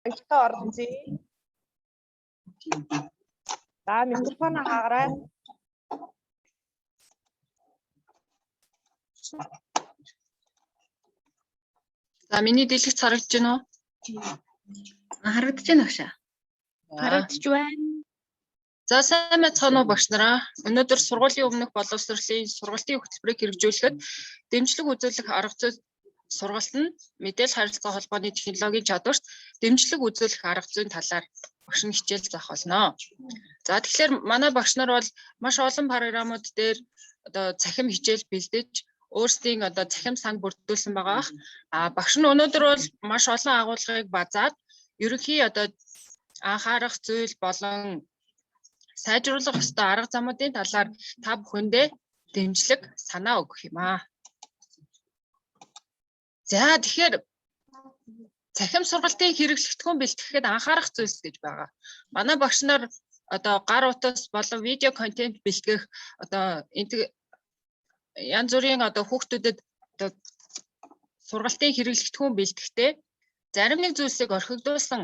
Ажлаа оролцъё. За микрофон хаагарай. За миний дэлгэц харагдаж байна уу? Харагдаж байна агшаа. Харагдаж байна. За сайн мэцхан уу багш нараа. Өнөөдөр сургуулийн өмнөх боловсролын сургалтын хөтөлбөрийг хэрэгжүүлэхэд дэмжлэг үзүүлэх арга зүй сургалт нь мэдээлэл харилцаа холбооны технологийн чадварт дэмжлэг үзүүлэх арга зүйн талаар багш нь хичээл заах болно. За тэгэхээр манай багш нар бол маш олон програмууд дээр одоо цахим хичээл бэлдэж өөрсдийн одоо цахим санг бүрдүүлсэн байгаа. Багш нь өнөөдөр бол маш олон агуулгыг базаад ерөнхий одоо анхаарах зүйл болон сайжруулах ёстой арга замуудын талаар та бүхэндээ дэмжлэг санаа өгөх юм аа. За тэгэхээр цахим сургалтын хэрэглэгдэхүүн бэлтгэхэд анхаарах зүйлс гэж байгаа. Манай багш нар одоо гар утас болон видео контент бэлтгэх одоо янз бүрийн одоо хүүхдүүдэд одоо сургалтын хэрэглэгдэхүүн бэлтгэхдээ зарим нэг зүйлсийг орхигдуулсан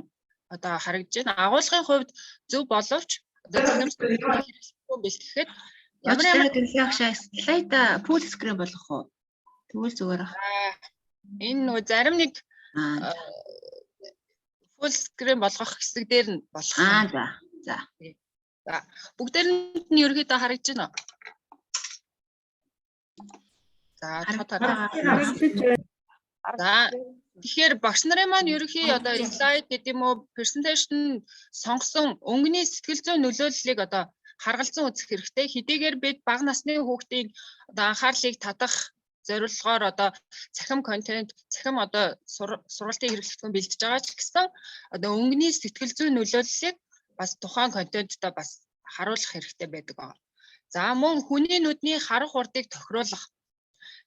одоо харагдж байна. Агуулгын хувьд зөв боловч одоо цахим сургалтын хэрэглэгдэхүүн бэлтгэхэд ямар агшаа слайд full screen болгох уу? Тэгвэл зүгээр ах. Энэ нөгөө зарим нэг full screen болгох хэсэг дээр нь болох. За. За бүгдээрэнд нь ерөөдөө харагдаж байна уу? За тэгэхээр багш нарын маань ерөнхий одоо слайд гэдэг юм уу презентацийн сонгосон өнгөний сэтгэл зүйн нөлөөллийг одоо харгалзан үзэх хэрэгтэй. Хэдийгээр бид бага насны хүүхдийн одоо анхаарлыг татах зорилгоор одоо цахим контент, цахим одоо сургалтын хэрэглэгдэхүүн бэлдэж байгаа ч гэсэн одоо өнгөний сэтгэл зүйн нөлөөллийг бас тухайн контенттой бас харуулах хэрэгтэй байдаг байна. За мөн хүний нүдний харах урдыг тохируулах.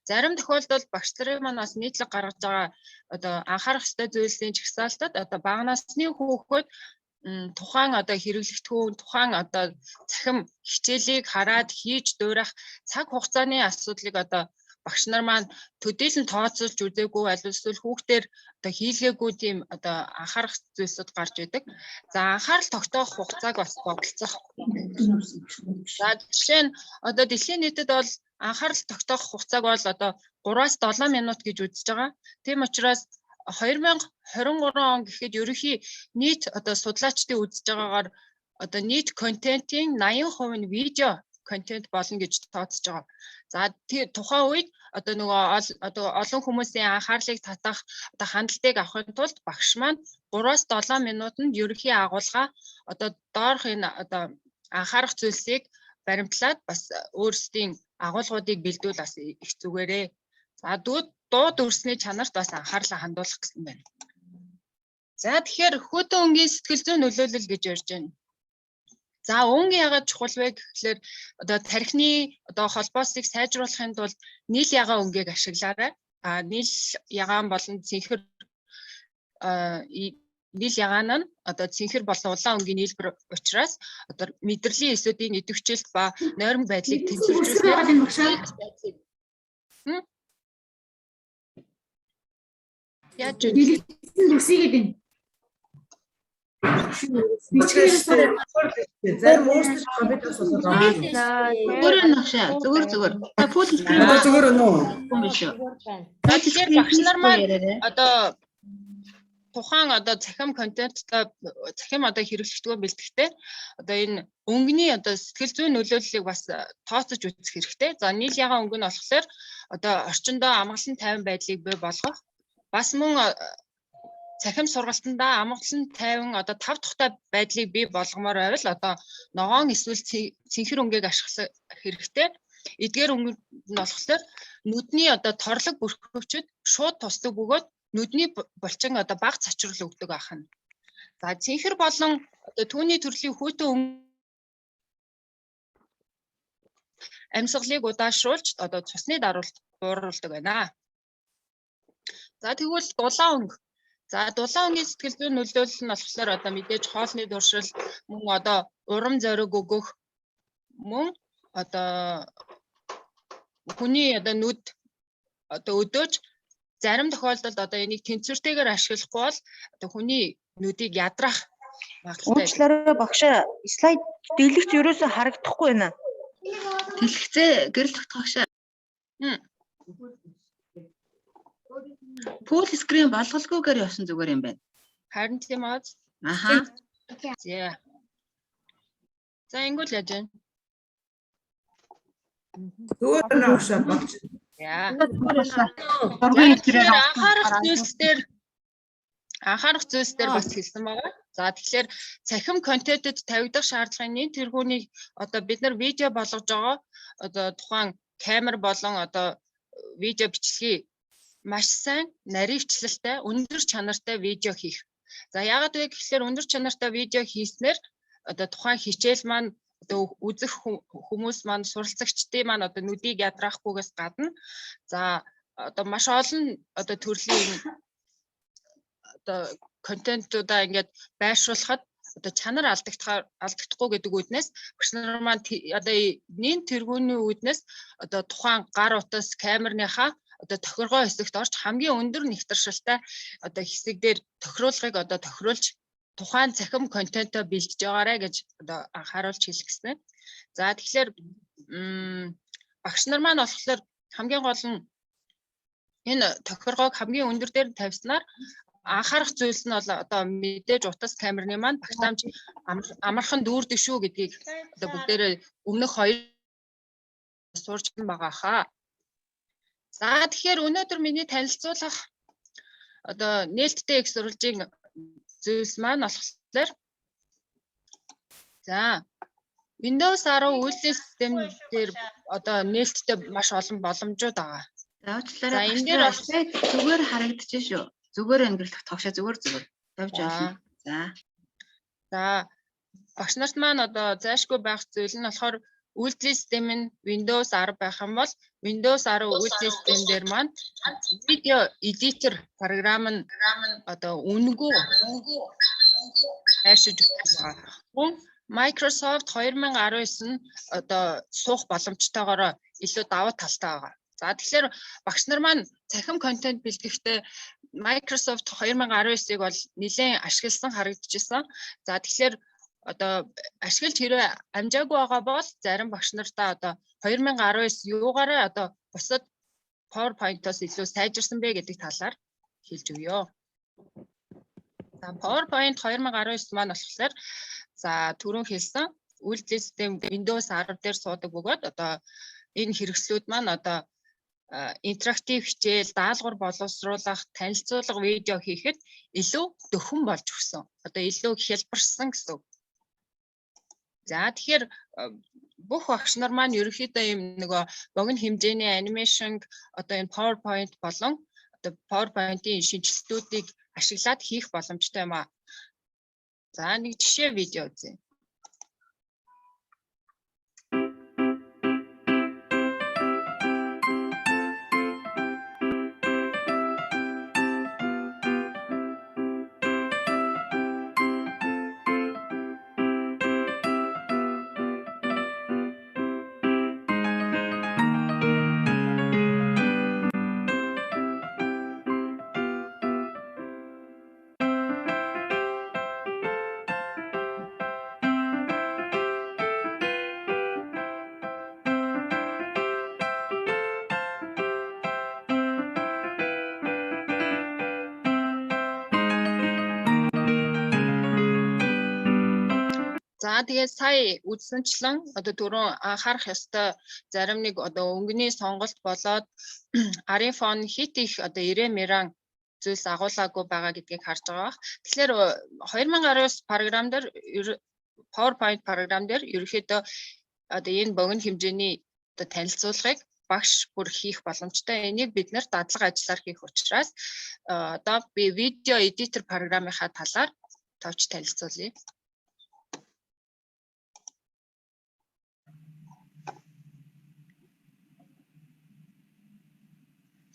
Зарим тохиолдолд багш нарын маань бас нийтлэг гаргаж байгаа одоо анхаарах ёстой зүйлсийн жагсаалтад одоо бага насны хүүхэд тухайн одоо хэрэглэгдэхүүн, тухайн одоо цахим хичээлийг хараад хийж дуурах цаг хугацааны асуудлыг одоо багш нар маань төдийлөн тооцоолж үзээгүй аль эсвэл хүүхдээр одоо хийлгээгүй тийм одоо анхаарах зүйлсүүд гарч идэг. За анхаарал тогтоох хугацааг бас богдолцох. За жишээ нь одоо дэлхийн нийтэд бол анхаарал тогтоох хугацааг бол одоо 3-аас 7 минут гэж үзэж байгаа. Тийм учраас 2023 он гэхэд ерөнхий нийт одоо судлаачдын үзэж байгаагаар одоо нийт контентын 80% нь видео контент болно гэж тооцож байгаа. За тухайн үед одоо нөгөө одоо олон хүмүүсийн анхаарлыг татах одоо хандлтыг авахын тулд багш маань 3-аас 7 минутанд ерөнхий агуулга одоо доорх энэ одоо анхаарах зүйлсийг баримтлаад бас өөрсдийн агуулгуудыг бэлдүүл бас их зүгээрээ. За дууд өрсний чанарт бас анхаарлаа хандуулах гэсэн байна. За тэгэхээр хөдөө өнгийн сэтгэл зүйн нөлөөлөл гэж ярьж байна. За өнгийн яагаад чухал вэ гэхлээр одоо тархины одоо холбоосыг сайжруулахын тулд нийл ягаан өнгийг ашиглаарай. Нийл ягаан болон цэнхэр нийл ягаан нь одоо цэнхэр болон улаан өнгийн нийлбэр учраас одоо мэдрэлийн эсүүдийн идэвхжүүлэлт ба нойрмог байдлыг тэнцвэржүүлэх. Яаж вэ? Зарим өөрсдөө компьютерс зүгээр. Full screen зүгээр нөө. Тэгэхээр багш нар маань одоо тухайн одоо цахим контенттой цахим одоо хэрэглэгдэхүүн бэлтгэхдээ одоо энэ өнгөний одоо сэтгэл зүйн нөлөөллийг бас тооцож үзэх хэрэгтэй. За нийл ягаан өнгө нь болохоор одоо орчиндөө амгалан тайван байдлыг бий болгох бас мөн цахим сургалтандаа амгалан тайван одоо тав тухтай байдлыг бий болгомоор байвал одоо ногоон эсвэл цэнхэр өнгийг ашиглах хэрэгтэй. Эдгээр өнгө нь болохоор нүдний одоо торлог бүрхөвчөд шууд тусдаг бөгөөд нүдний булчин одоо бага цочрол өгдөг ахна. За цэнхэр болон одоо түүний төрлийн хүйтэн амьсгалыг удаашруулж одоо цусны даруулт бууруулдаг байна. За тэгвэл дулаан өнгө. За дулаан өнгийн сэтгэл зүйн нөлөөлөл нь болохоор одоо мэдээж хоолны дуршил мөн одоо урам зориг өгөх мөн одоо хүний одоо нүд одоо өдөөж зарим тохиолдолд одоо энийг тэнцвэртэйгээр ашиглахгүй бол одоо хүний нүдийг ядраах магадaltaй. Уучлаарай багш. Слайд дэлгэц ерөөсө харагдахгүй байна. Дэлгэцээ гэрэл тогтоогш. Full screen болголгүйгээр явсан зүгээр юм байна. Харин тийм аа. Аха. За. За ингүүл яаж вэ? Зүгээр нь авшаа багч. Яа. Дургуй хэлбэрээр анхаарах зүйлс дээр бас хэлсэн байгаа. За тэгэхээр цахим контентэд тавигдах шаардлагын нэг тэргүүнийг одоо бид нар видео болгож байгаа одоо тухайн камер болон одоо видео бичлэгийг маш сайн наривчлалтай, өндөр чанартай видео хийх. За яагаад вэ гэхээр өндөр чанартай видео хийснээр одоо тухайн хичээл маань одоо үзэх хүмүүс маань суралцагчдын маань одоо нүдийг ядраахгүйгээс гадна за одоо маш олон одоо төрлийн одоо контентуудаа ингээд байршуулахад одоо чанар алдагдахгүй гэдэг үүднээс багш нар маань одоо нэн тэргүүний үүднээс одоо тухайн гар утас камерныхаа одоо тохиргоо хэсэгт орж хамгийн өндөр нэгтршилтай одоо хэсэг дээр тохируулгыг одоо тохируулж тухайн цахим контентоо бэлдэж байгаарэ гэж одоо анхааруулж хэлэх гэсэн. За тэгэхээр багш нар маань болохоор хамгийн гол нь энэ тохиргоог хамгийн өндөр дээр тавьснаар анхаарах зүйлс нь бол одоо мэдээж утас камерны маань багтаамж амархан дүүрдэг шүү гэдгийг одоо бүгдээрээ өмнөх хоёр сурч байгаа хаа. За тэгэхээр өнөөдөр миний танилцуулах одоо нээлттэй их сурвалжийн зүйлс маань болохоор за Windows 10 үйлдвэрлэлийн систем дээр одоо нээлттэй маш олон боломжууд байгаа. За уучлаарай. Энэ дээр бас зүгээр харагдчих шүү. Зүгээр өнгөрлөх тогшоо зүгээр тавьж байна. За багш нарт маань одоо зайлшгүй байх зүйл нь болохоор үйлдвэрлэлийн систем нь Windows 10 байх юм бол Windows 10 үйлдвэрлэлийн систем дээр маань видео editor програм нь одоо үнэгүй хайшиж өгч байгаа. Microsoft 2019 нь одоо суух боломжтойгоор илүү давуу талтай байгаа. За тэгэхээр багш нар маань цахим контент бэлтгэхдээ Microsoft 2019-ыг бол нэлээд ашигласан харагдчихсан. За тэгэхээр одоо ашиглаж хэрвээ амжаагүй байгаа бол зарим багш нартаа одоо 2019 юугаараа одоо бусад PowerPoint-оос илүү сайжирсан бэ гэдэг талаар хэлж өгье. За PowerPoint 2019 маань болохоор за түрүүн хэлсэн үйлдвэрлэлийн систем Windows 10 дээр суудаг бөгөөд одоо энэ хэрэгслүүд маань одоо интерактив хичээл, даалгавар боловсруулах, танилцуулга видео хийхэд илүү дөхөн болж өгсөн. Одоо илүү хялбарсан гэсэн. За тэгэхээр бүх багш нар маань ерөнхийдөө ийм нөгөө богино хэмжээний анимашн одоо энэ PowerPoint болон одоо PowerPoint-ийн шинжилтүүдийг ашиглаад хийх боломжтой юм аа. За нэг жишээ видео үзье. За тэгээд сая үзсэнчлэн одоо түрүүн анхаарах ёстой зарим нэг одоо өнгөний сонголт болоод арын фон хит их одоо 90 зүйлс агуулаагүй байгаа гэдгийг харж байгаа бах. Тэгэхээр 2019 програм дээр PowerPoint програм дээр ерөөхдөө одоо энэ богино хэмжээний одоо танилцуулгыг багш бүр хийх боломжтой. Энийг бид нэр дадлага ажиллаар хийх учраас одоо би видео эдитер програмынхаа талаар товч танилцуулъя.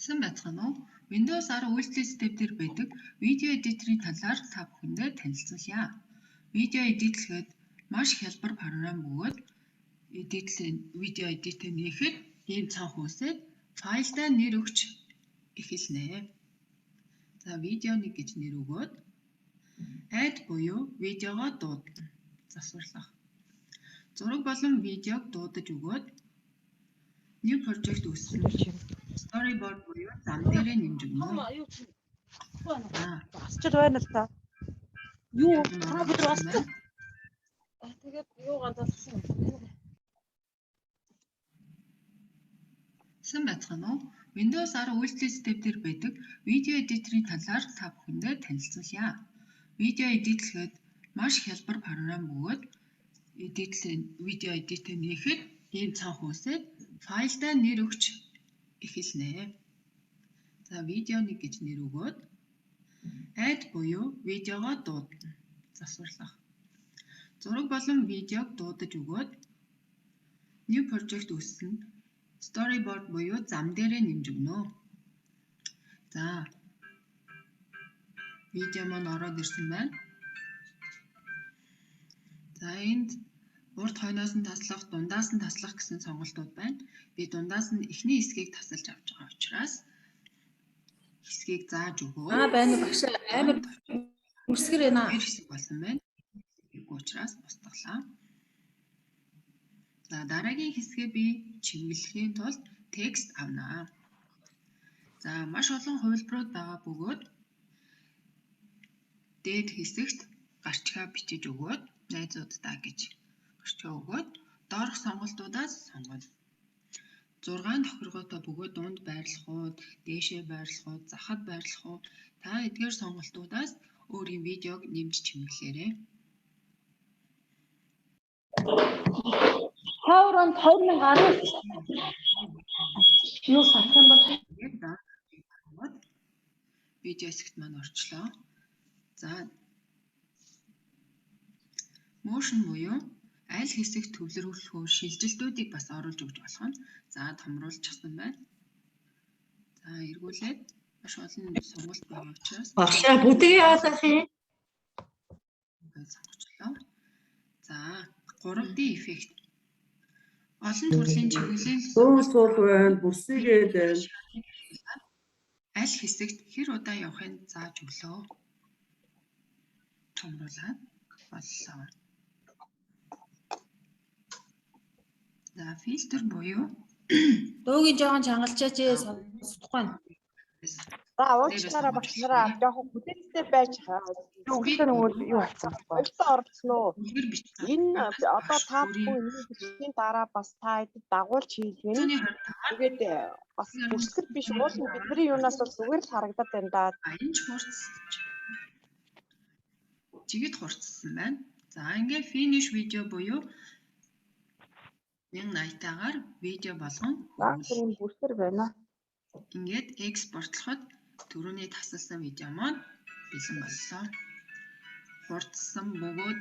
Сайн байцгаана уу? Windows 10 үйлдвэрлэлийн систем дээр байдаг видео эдиторийн талаар та бүхэндээ танилцуулъя. Видео эдитлэхэд маш хялбар програм бөгөөд видео эдитэ нээхэд ийм цанх үсээд файлдаа нэр өгч эхэлнэ. За видео 1 гэж нэр өгөөд Add буюу видеогоо дуудана. Засварлах. Зураг болон видеог дуудаж өгөөд new project үүснэ. Storyboard буюу зам дээрээ нэмж өгнө. Асчд байна л та. Юу та бид бас тэгээд юу ганцалсан. Сайн байцгаана уу? Windows 10 үйлчлэл систем дээр байдаг видео эдиторийн талаар та бүхэндээ танилцуулъя. Видео эдитлэхэд маш хялбар програм бөгөөд видео эдитэ нээхэд ийм цанх үсээд файлдаа нэр өгч эхэлнэ. За видеоны гэж нэр өгөөд add буюу видеогоо дуудана. Засварлах. Зураг болон видеог дуудаж өгөөд new project үүснэ. Storyboard буюу зам дээрээ нэмж өгнө. За видео маань ороод ирсэн байна. За энд урд хойноос нь таслах, дундаас нь таслах гэсэн сонголтууд байна. Би дундаас нь эхний хэсгийг тасалж авч байгаа учраас хэсгийг зааж өгөө. байна багш амар үсгэр байна. Хоёр хэсэг болсон байна. Үгүй учраас устгалаа. За дараагийн хэсгээ би чиглэхийн тулд текст авнаа. За маш олон хувилбарууд байгаа бөгөөд дээд хэсэгт гарчгаа бичиж өгөөд найзуудтай гэж гарчгаа өгөөд доорх сонголтуудаас сонгоно. 6 тохиргоотой бөгөөд дунд байрлахууд, дээшээ байрлахууд, захад байрлахууд та эдгээр сонголтуудаас өөрийн видеог нэмж чимэглээрэй. Хавранд 2010 юу Септембер видео хэсэгт маань орчлоо. За motion буюу аль хэсэгт төвлөрүүлэхөө шилжилтүүдийг бас оруулж өгч болох нь. За томруулчихсан байна. За эргүүлээд маш олон сонголт байгаа учраас Багшаа бүдгийг яалах юм. сонгочлоо. За 3D эффект. Олон төрлийн чиглэлийн Суул байна, бүсгээд байна. аль хэсэгт хэр удаа явахыг зааж өглөө. Томруулаад боллоо. За фильтр буюу Дөөгийн жоохон чангалчаач сонсохгүй. За уучлаарай багш нараа жоохон бүтээлтэй байж өглөө нөгөө юу болсон бэ? Өөртөө оролцсон уу? үлгэр бичсэн. Энэ одоо та бүхэн энэ бичлэгийн дараа бас та эд дагуулж хийлгэнэ. Тэгээд бас бүсгэр биш уул нь бидний юунаас бол зүгээр л харагдаад байна да. Аян ч хурцсан. Жигэд хурцсан байна. За ингээ finish видео буюу 1080-аар видео болгон Энэ бүсгэр байна. ингээд экспортлоход түрүүний тасалсан видео маань бэлэн боллоо. Хурцсан бөгөөд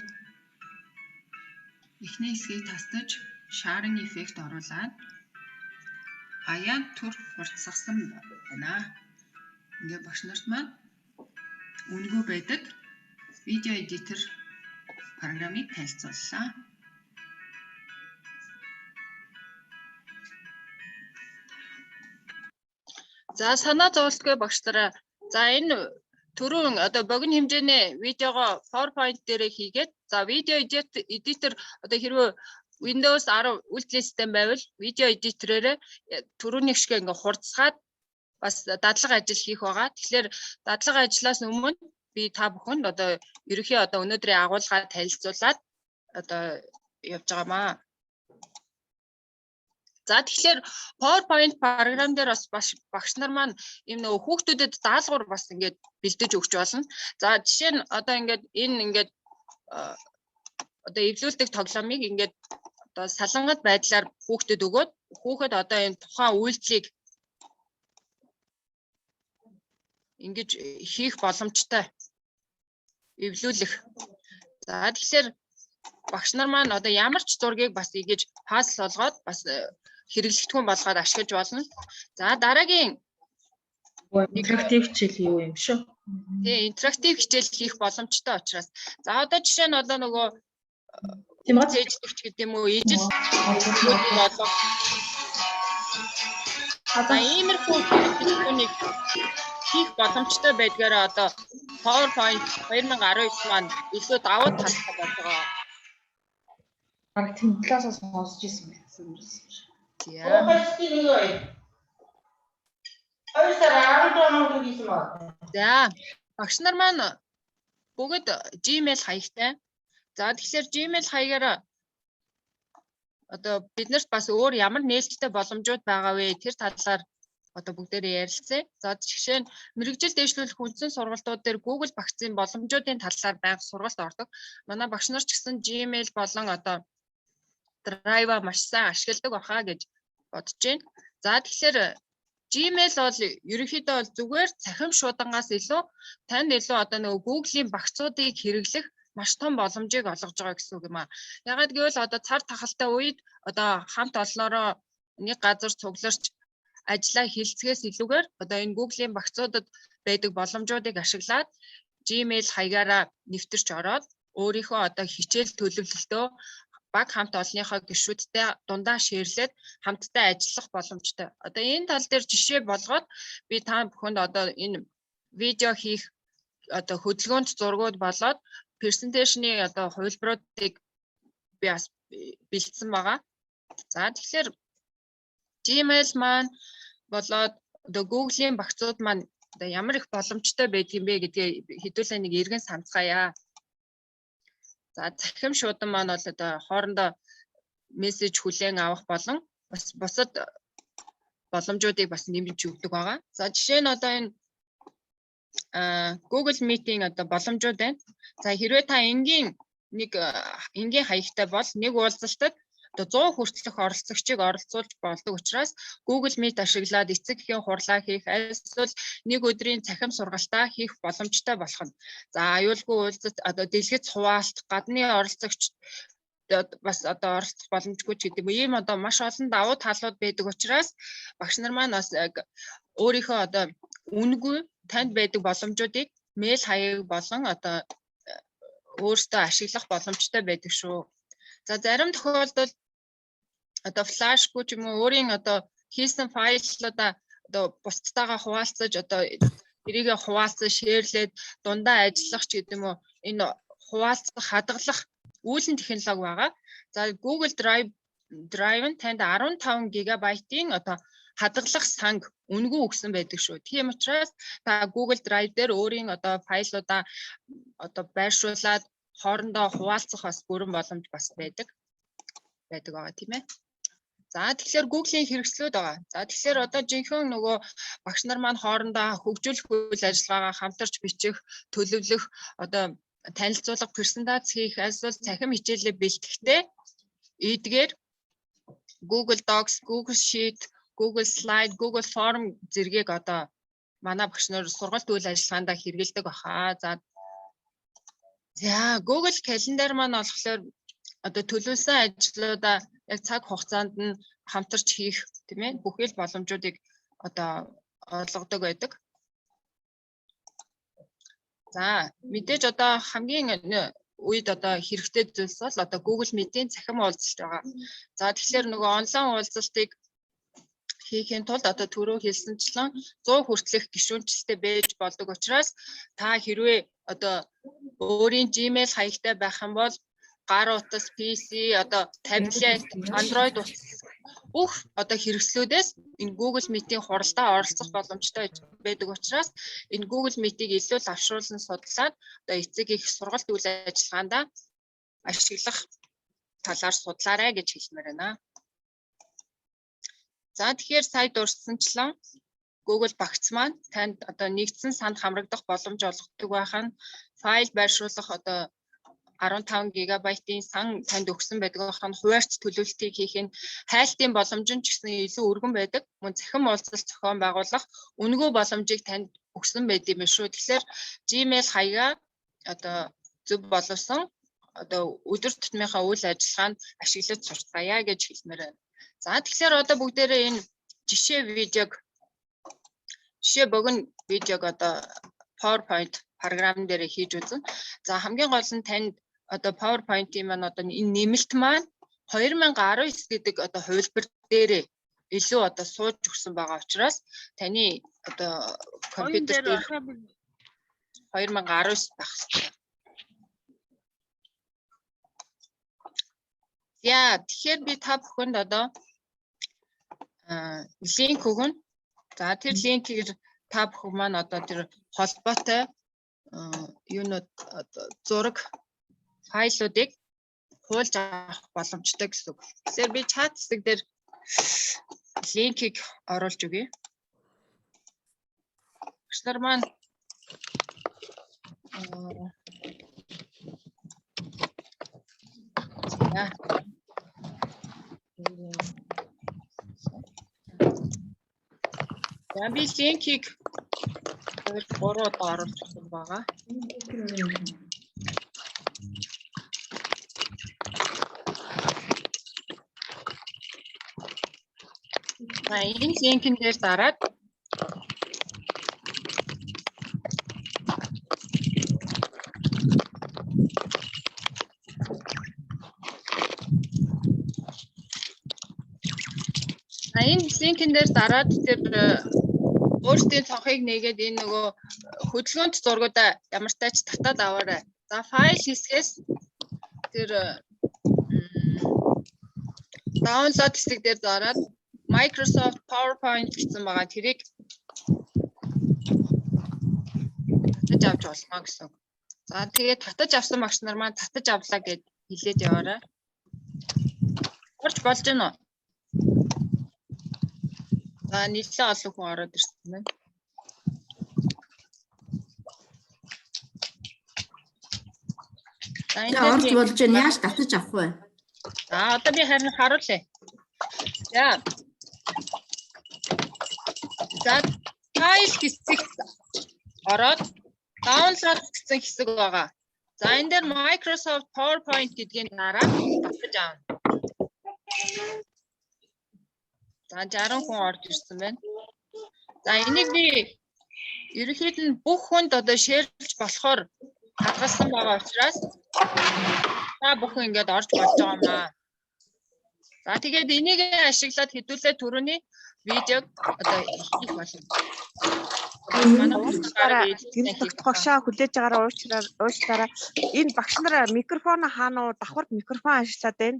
эхний хэсгийг тастаж шарын эффект оруулаад хаяад түр хурцсагсан байна. Ингээд багш нарт маань үнэгүй байдаг видео эдитер програмыг танилцууллаа. За санаа зовлтгүй багшлаараа. За энэ түрүүн одоо богино хэмжээний видеого PowerPoint дээрээ хийгээд за видео эдитер одоо хэрвээ Windows 10 үйлдвэрлэлийн систем байвал видео эдиторээрээ түрүүний шиг ингээ хурцгаад бас дадлага ажил хийх байгаа. Тэгэхээр дадлага ажлаас өмнө би та бүхэнд одоо ерөнхий одоо өнөөдрийн агуулгаа танилцуулаад одоо явж байгаамаа. За тэгэхээр PowerPoint програм дээр бас багш нар маань ийм нөгөө хүүхдүүдэд даалгавар бас ингээд бэлдэж өгч болно. За жишээ нь одоо ингээд энэ ингээд одоо эвлүүлдэг тоглоомыг ингээд одоо салангат байдлаар хүүхдэд өгөөд хүүхэд одоо энэ тухайн үйлдэлийг ингэж хийх боломжтой эвлүүлэх. За тэгэхээр багш нар маань одоо ямар ч зургийг бас ингэж пазл болгоод бас хэрэглэгдэхүүн болгоод ашиглаж болно. За дараагийн интерактив хичээл юу юм шүү? тий интерактив хичээл хийх боломжтой учраас. За одоо жишээ нь одоо нөгөө ээжлэгч гэдэг юм уу ижил болоо. Одоо иймэрхүү хэрэглэгдэхүүнийг хийх боломжтой байдгаараа одоо PowerPoint 2019 маань илүү давуу талтай болж байгаа. Бараг тийм талаасаа сонсож ирсэн байсан юм шиг. Тийм. За, багш нар маань бүгд Gmail хаягтай. За тэгэхээр Gmail хаягаараа одоо биднэрт бас өөр ямар нээлттэй боломжууд байгаа вэ? Тэр талаар одоо бүгдээрээ ярилцъя. За жишээ нь мэрэгжил дэвшлүүлэх үндсэн сургалтууд дээр Google багцын боломжуудын талаар байнга сургалт ордог. Манай багш нар ч гэсэн Gmail болон одоо Drive маш сайн ашигладаг баха гэж бодож байна. За тэгэхээр Gmail бол ерөнхийдөө бол зүгээр цахим шуудангаас илүү танд илүү одоо нөгөө Google-ийн багцуудыг хэрэглэх маш том боломжийг олгож байгаа гэсэн үг юм аа. Ягаад гэвэл одоо цар тахалтай үед одоо хамт олноороо нэг газар цугларч ажиллаа хилцгээс илүүгээр одоо энэ Google-ийн багцуудад байдаг боломжуудыг ашиглаад Gmail хаягаараа нэвтэрч ороод өөрийнхөө одоо хичээл төлөвлөлтөө баг хамт олонныхоо гишүүдтэй дундаа шеэрлээд хамтдаа ажиллах боломжтой. Одоо энэ тал дээр жишээ болгоод би та бүхэнд одоо энэ видео хийх одоо хөдөлгөөнт зургууд болоод презентацийн одоо хувилбаруудыг би бас бэлдсэн байгаа. За тэгэхээр Gmail маань болоод одоо Google-ийн багцууд маань одоо ямар их боломжтой байдаг юм бэ гэдгээ хэдүүлээ нэг эргэн санацгаая. За цахим шуудан маань бол одоо хоорондоо мессеж хүлээн авах болон бас бусад боломжуудыг бас нэмж өгдөг байгаа. За жишээ нь одоо энэ Google Meet-ийн одоо боломжууд байна. За хэрвээ та энгийн хаягтай бол нэг уулзалтад одоо 100 хүртэлх оролцогчийг оролцуулж болдог учраас Google Meet ашиглаад эцэг эхийн хурлаа хийх, эсвэл нэг өдрийн цахим сургалтаа хийх боломжтой болох нь. За аюулгүй уулзалт одоо дэлгэц хуваалт, гадны оролцогч бас одоо оролцох боломжгүй ч гэдэг ийм одоо маш олон давуу талууд байдаг учраас багш нар маань бас өөрийнхөө одоо үнэгүй танд байдаг боломжуудыг мэйл хаяг болон одоо өөртөө ашиглах боломжтой байдаг шүү. За зарим тохиолдолд одоо флашгүй ч юм уу өөрийн одоо хийсэн файлуудаа одоо бусдтайгаа хуваалцаж одоо эрийгээ хуваалцаж шеэрлээд дундаа ажиллах ч гэдэг юм уу энэ хуваалцах хадгалах үүлэн технологи байгаа. За Google Drive нь танд 15 ГБ-ийн одоо хадгалах санг үнэгүй өгсөн байдаг шүү. Тийм учраас та Google Drive дээр өөрийн одоо файлуудаа одоо байршуулад хоорондоо хуваалцах бас бүрэн боломж бас байдаг байгаа тийм ээ. За тэгэхээр Google-ийн хэрэгслүүд байгаа. За тэгэхээр одоо жинхэнэ нөгөө багш нар маань хоорондоо хөгжүүлэх үйл ажиллагаагаа хамтарч бичих, төлөвлөх, одоо танилцуулга, презентац хийх, эсвэл цахим хичээлээ бэлтгэхдээ эдгээр Google Docs, Google Sheet, Google Slide, Google Form зэргийг одоо манай багш нар сургалт үйл ажиллагаанд хэрэглэдэг баха. За Google Calendar маань болохоор одоо төлөвлөсөн ажлуудаа яг цаг хугацаанд нь хамтарч хийх тийм ээ бүхэл боломжуудыг одоо олгодог байдаг. За мэдээж одоо хамгийн үед одоо хэрэгтэй зүйлс бол одоо Google Meet-ийн цахим уулзалт байгаа. За тэгэхээр нөгөө онлайн уулзалтыг хийхин тулд одоо түрүү хэлсэнчлэн 100 хүртэлх гишүүнчлэлтэй байж болдог учраас та хэрвээ одоо өөрийн Gmail хаягтай байх юм бол гар утас, PC, одоо таблет, Android утас бүх одоо хэрэгслүүдээс энэ Google Meet-ийн хуралдаа оролцох боломжтой байдаг учраас энэ Google Meet-ийг илүү лавшруулан судлаад одоо эцэг их сургалт үйл ажиллагаанд ашиглах талаар судлаарай гэж хэлмээр байна. За тэгэхээр сая дурсанчлан Google багц маань танд одоо нэгдсэн санд хамрагдах боломж олгодог байх нь файл байршуулах одоо 15 ГБ-ийн сан танд өгсөн байдаг нь хуваарьц төлөвлөлтийг хийх нь хайлтын боломж нь ч гэсэн илүү өргөн байдаг. Мөн цахим уулзалт зохион байгуулах үнэгүй боломжийг танд өгсөн байдаг юм шүү. Тэгэхээр Gmail хаягаа одоо зөв боловсон одоо өдөр тутмынхаа үйл ажиллагаанд ашиглаж сурцгаая гэж хэлмээр байна. За тэгэхээр одоо бүгдээрээ энэ жишээ богино видеог одоо PowerPoint програм дээр хийж үзэн. За хамгийн гол нь танд одоо PowerPoint-ийн маань одоо энэ нэмэлт маань 2019 гэдэг одоо хувилбар дээр илүү одоо сууж өгсөн байгаа учраас таны одоо компьютер дээр 2019 байх хэрэгтэй. Яа, тэгэхээр би та бүхэнд одоо линк өгнө. За тэр линкийг та бүхэн маань одоо тэр холбоотой юунууд одоо зураг файлуудыг хуулж авах боломжтой гэсэн үг. Тэгэхээр би чат хэсэг дээр линкийг оруулж өгье. Багш нар маань За би линкийг 3 удаа оруулж өгсөн байгаа. Энэ линкэн дээр дараад энэ линкэн дээр дараад тэр өөрсдийн цонхыг нээгээд энэ нөгөө хөдөлгөөнт зургуудаа ямар тач татаад аваарай. За файл хэсгээс тэр download хэсэг дээр дараад Microsoft PowerPoint гэсэн байгаа. Тэрийг татаж авч болно гэсэн. За тэгээд татаж авсан багш нар маань татаж авлаа гэд хэлээд яваарай. Орж болж байна уу? За нийлээ олон хүн ороод ирсэн байна. За энэ орж болж байна. Яаж татаж авах вэ? За одоо би харин харуулъя. За файл хэсэг ороод download гэсэн хэсэг байгаа. За энэ дээр Microsoft PowerPoint гэдгийг дараад татаж авна. За 60 хүн орж ирсэн байна. За энийг би ерөнхийд нь бүх хүнд одоо шеэрлж болохоор хадгалсан байгаа учраас та бүхэн ингээд орж болж байгаа юм аа. За тэгээд энийг ашиглаад хэдүүлээ түрүүний видеог одоо хийх болно. Гэрэл тогтхогшоо хүлээж байгаараа уучлаарай. Энэ багш нар микрофон хаана уу? Давхарт микрофон ашиглаад байна.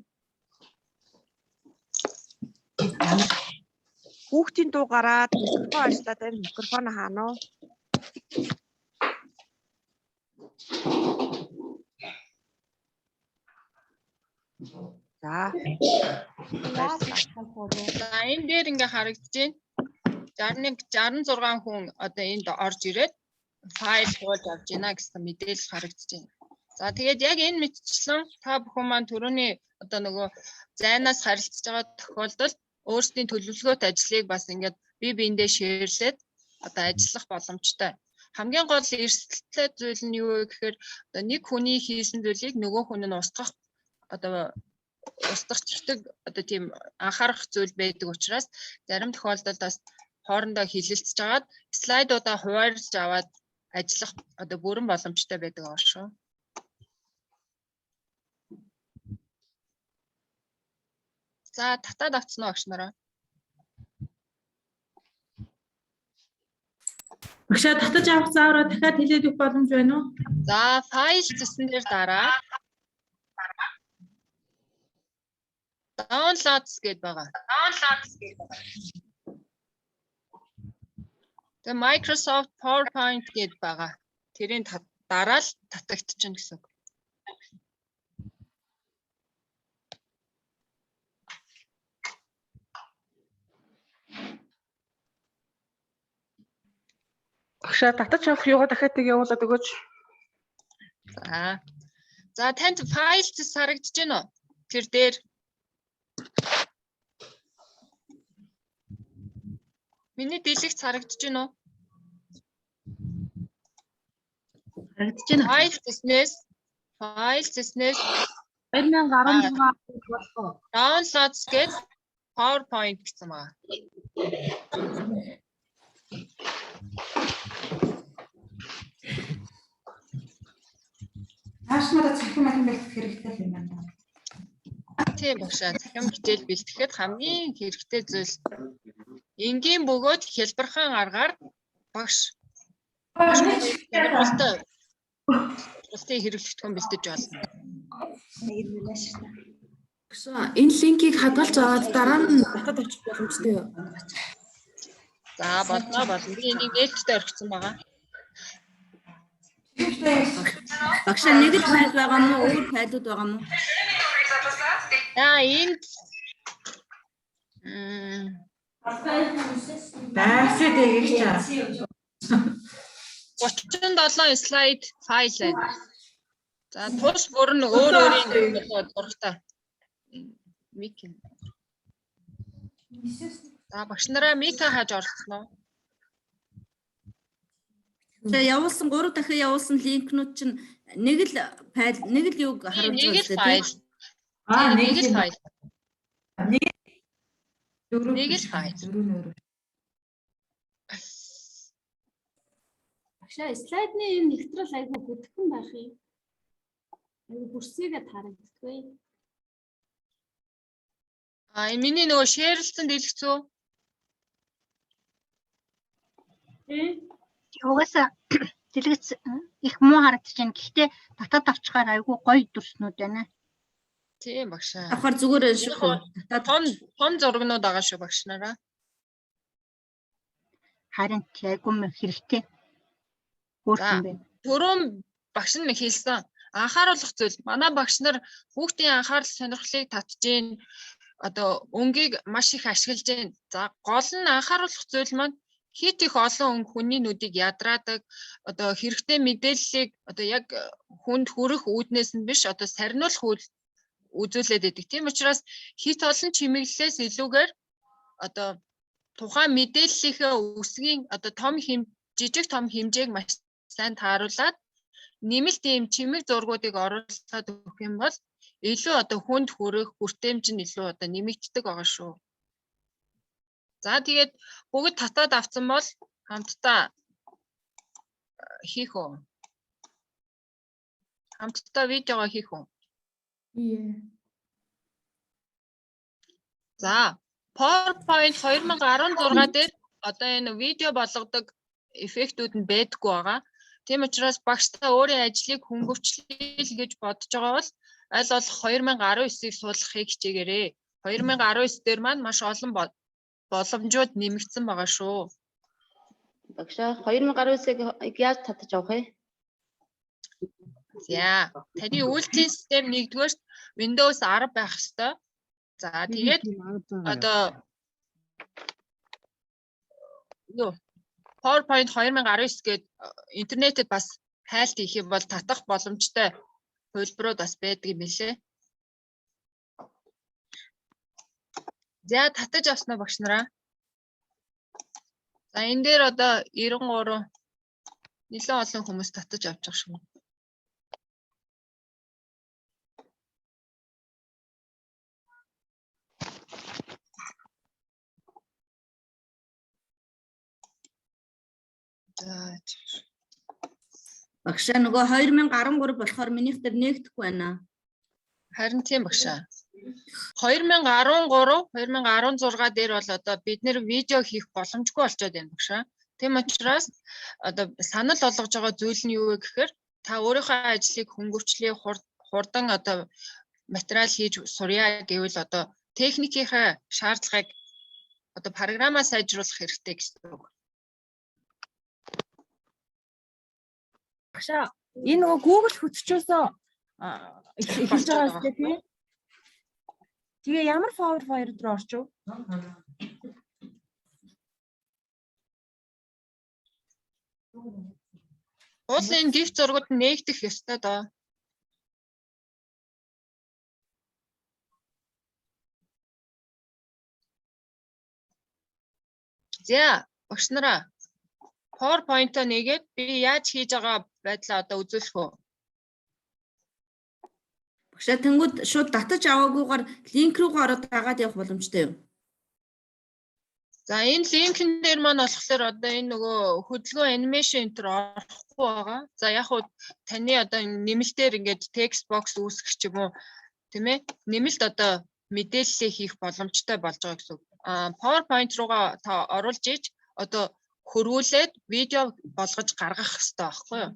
Хүүхдийн дуу гараад микрофон ажиллаад байна. Микрофон хаана уу? За. За энэ дээр ингээ харагдаж байна. 66 хүн одоо энд орж ирээд файл хуулж авч байна гэсэн мэдээлэл харагдаж байна. За тэгээд яг энэ мэтчлэн та бүхэн маань түрүүний одоо нөгөө зайнаас харилцаж байгаа тохиолдолд өөрсдийн төлөвлөгөөт ажлыг бас ингээд бие биендээ шеэрлээд одоо ажиллах боломжтой. Хамгийн гол эрсдэлтэй зүйл нь юу вэ гэхээр одоо нэг хүний хийсэн зүйлийг нөгөө хүн нь устгах устгахчдаг одоо тийм анхаарах зүйл байдаг учраас зарим тохиолдолд бас хоорондоо хилэлцэж агаад слайдуудаа хуваарлж аваад ажиллах одоо бүрэн боломжтой байдаг аа шүү. За татаад авцсан уу багш нараа? Багшаа татаж авах заавраа дахиад хэлээд өгөх боломж байна уу? За файл гэсэн дээр дараа downloads гэдэг байгаа. Тэгээ Microsoft PowerPoint гэдэг байгаа. Тэрийн дараа л татагдчихна гэсэн үг. Багшаа татаж авах юугаа дахиад тийг явуулаад өгөөч. За танд файл зэс харагдаж байна уу? Тэр дээр миний дэлгэц харагдаж байна уу? Харагдаж байна. Файл зэснээс 2016 болох. downloads гэж PowerPoint гэсэн байна. Наашнараа цахим ахын бэлтгэх хэрэгтэй юм байна. Тийм багшаа. Захим хичээл бэлтгэхэд хамгийн хэрэгтэй зүйл энгийн бөгөөд хэлбэрхэн аргаар багш сонирхолтой хэрэглэгдэхүүн бэлтэж болно. Энэ линкийг хадгалж аваад дараа нь батад авчих боломжтой юу? За болно. Би энийг нээлттэй орхисон байгаа. Багшаа нэг л файл байгаа мó өөр файлууд байгаа мó? Энд Байсаа дэгч чаа. 37 слайд файл байна. За тус бүр нь өөрийн дуртай. Мик. За багш нараа мика хааж орсон уу? Тэгээ явуулсан 3 дахин явуулсан линкнүүд чинь нэг л файл нэг л юг харуулж Нэг л байгаа файл. Нэг л файл. Нэг л файл. Багшаа слайдны юм нэвтрэл айгүй хөдөлгөн байх юм. Айгүй бүрсийгээ харагддаггүй. Миний нөгөө шеэрлсэн дэлгэцүү. Угаасаа дэлгэц их муу харагдаж байна. Гэхдээ татаад авчихаар айгүй гоё дүрснүүд байна. Тийм багшаа. Авахар зүгээр шүү. Том зургнууд байгаа шүү багш нараа. Харин айгүй хэрэгтэй. Хөөрхөн байна. Түрүүн багш нь хэлсэн. Анхааруулах зүйл. Манай багш нар хүүхдийн анхаарал сонирхлыг татжин одоо өнгийг маш их ашиглаж байна. За гол нь анхааруулах зүйл маань хит их олон хүний нүдийг ядраадаг одоо хэрэгтэй мэдээллийг одоо яг хүнд хүрэх үүднээс нь биш одоо сарниулах үзүүлээд байдаг. Тийм учраас хит олон чимэглэлээс илүүгээр одоо тухайн мэдээллийнхээ үсгийн одоо жижиг том хэмжээг маш сайн тааруулаад нэмэлт ийм чимэг зургуудыг оруулаад өгөх юм бол илүү одоо хүнд хүрэх хүртээмж нь илүү одоо нэмэгддэг байгаа шүү. За тэгээд бүгд татаад авсан бол хамтдаа хийх үү? Хамтдаа видеого хийх үү? За PowerPoint 2016 дээр одоо энэ видео болгодог эффектүүд нь байдаггүй байгаа. Тийм учраас багштай өөрийн ажлыг хөнгөвчлөл гэж бодож байгаа бол аль болох 2019-ийг суулгахыг хичээгээрэй. 2019 дээр маань маш олон боломжууд нэмэгдсэн байгаа шүү. Багшаа 2019-ийг яаж татаж авах вэ? За таны үйлдвэрлэлийн систем нэгдүгээр Windows 10 байх ёстой. За тэгээд одоо PowerPoint 2019 гээд интернетэд бас хайлт хийх юм бол татах боломжтой хөлбөрүүд бас байдаг юм билээ. За татаж авснаа багш нараа. За энэ дээр одоо 93 нэлээд олон хүмүүс татаж авч байгаа шүү. Багшаа нөгөө 2013 болохоор минийх дээр нэгдэхгүй байна. Харин тийм багшаа. 2013, 2016 дээр бол одоо бид нэр видео хийх боломжгүй болчиход байна багшаа. Тийм учраас одоо санал болгож байгаа зүйл нь юу вэ гэхээр та өөрийнхөө ажлыг хөнгөвчлээ хурдан одоо материал хийж сурья гэвэл одоо техникийнхээ шаардлагыг одоо програмаа сайжруулах хэрэгтэй гэсэн үг. Багшаа энэ нөгөө Google хөтчөөсөө эхэлж байгаа үстэй тий. Тэгээ ямар PowerPoint руу орчих вэ? Уулын диф зургууд нээгдэх ёстой доо. За багш нараа PowerPoint-о нэгээд би яаж хийж байгаа байдлаа одоо үзүүлэх үү? Багшаа тэнгууд шууд татаж аваагүйгээр линк руугаа ороод дагаад явах боломжтой юу? За энэ линкэн дээр маань болохоор одоо энэ нөгөө хөдөлгөөн анимашн энэ төр орохгүй байгаа. За яг хуу таны одоо нэмэлтээр ингээд текст бокс үүсгэх ч юм уу тийм ээ? Нэмэлт одоо мэдээллээ хийх боломжтой болж байгаа гэсэн үг. PowerPoint руугаа та оруулж иж одоо хөрвүүлээд видео болгож гаргах хэрэгтэй байхгүй юу?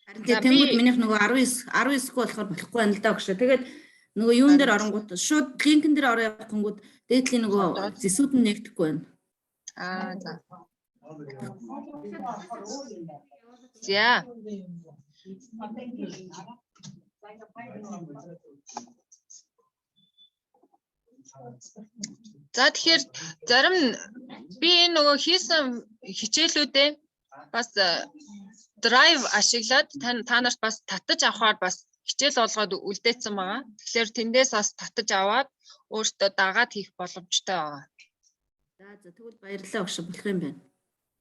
Харин тэнгууд минийх нөгөө 19 болохоор болохгүй байна л да гэж. Тэгээд нөгөө юун дээр оронгууд шууд линкэн дээр ороо явахгүйгүүд дээдлийн нөгөө зэсүүд нь нэгдэхгүй байна. За. За. За тэгэхээр зарим би энэ нөгөө хийсэн хичээлүүдээ бас драйв ашиглаад та нарт бас татаж авахаар бас хичээл болгоод үлдээсэн байгаа. Тэгэхээр тэндээс бас татаж аваад өөртөө дагаад хийх боломжтой байгаа. За тэгвэл баярлалаа өгш болох юм байна.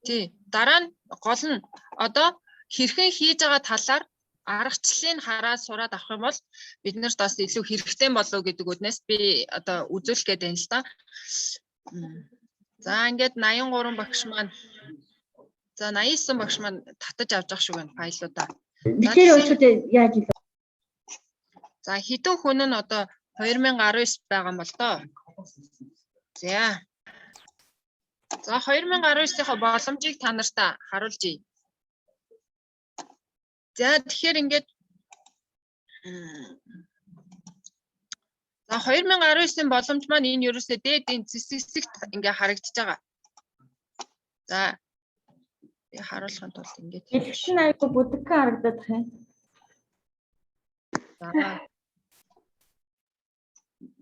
Тий. Дараа нь гол нь одоо хэрхэн хийж байгаа талаар аргачлалыг хараад сураад авах юм бол биднэрт бас илүү хэрэгтэй болов гэдэг үднээс би одоо үзүүлэх гээд байна л да. За ингээд 83 багш маань за 89 багш маань татаж авч явах шиг байна файлуудаа. Тэгэхээр өчигдөр яаж илүү. За хэдэн хүн нь одоо 2019 байгаа юм бол доо. За. За 2019-ийн боломжийг та нарт харуулж ий. За тэгэхээр ингээд за 2019-ийн боломж маань энэ ерөөсөө дээдийн зэсэгт ингээ харагдаж байгаа. За би харуулахын тулд ингээд Дэлгшин айгу бүдгэн харагдаад байна. за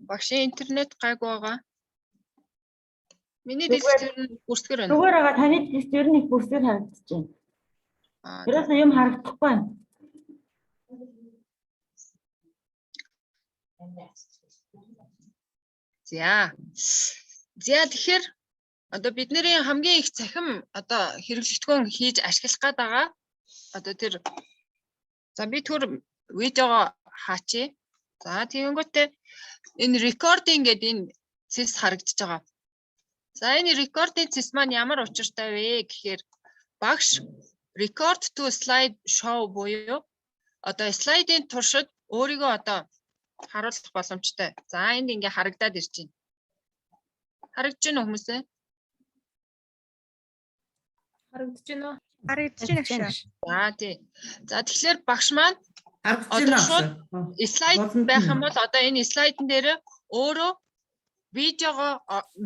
багшийн интернет гайгүй байгаа. Миний диск нь бүрсгэр байна. Зүгээр байгаа таны тест ер нь их бүрсгэр харагдаж байна. Ерөөсөө юм харагдахгүй байна. За. За тэгэхээр одоо бидний хамгийн их цахим одоо хэрэглэгдэхүүн хийж ашиглах гээд байгаа. Одоо тэр за би түр видеого хаачи. За тэгэнгүүтээ энэ recording гэдэг энэ цэс харагдаж байгаа. За энэ recording цэс маань ямар учиртай вэ гэхээр багш record to slide show буюу одоо слайдын туршид өөрийгөө одоо харуулах боломжтой. За энд ингээ харагдаад ирж байна. Харагдаж байна уу хүмүүсээ? Харагдаж байна уу? Харагдаж байна гэж. За тий. За тэгэхээр багш маань Харагдаж байна. слайд байх юм бол одоо энэ слайдн дээр өөрөө видеого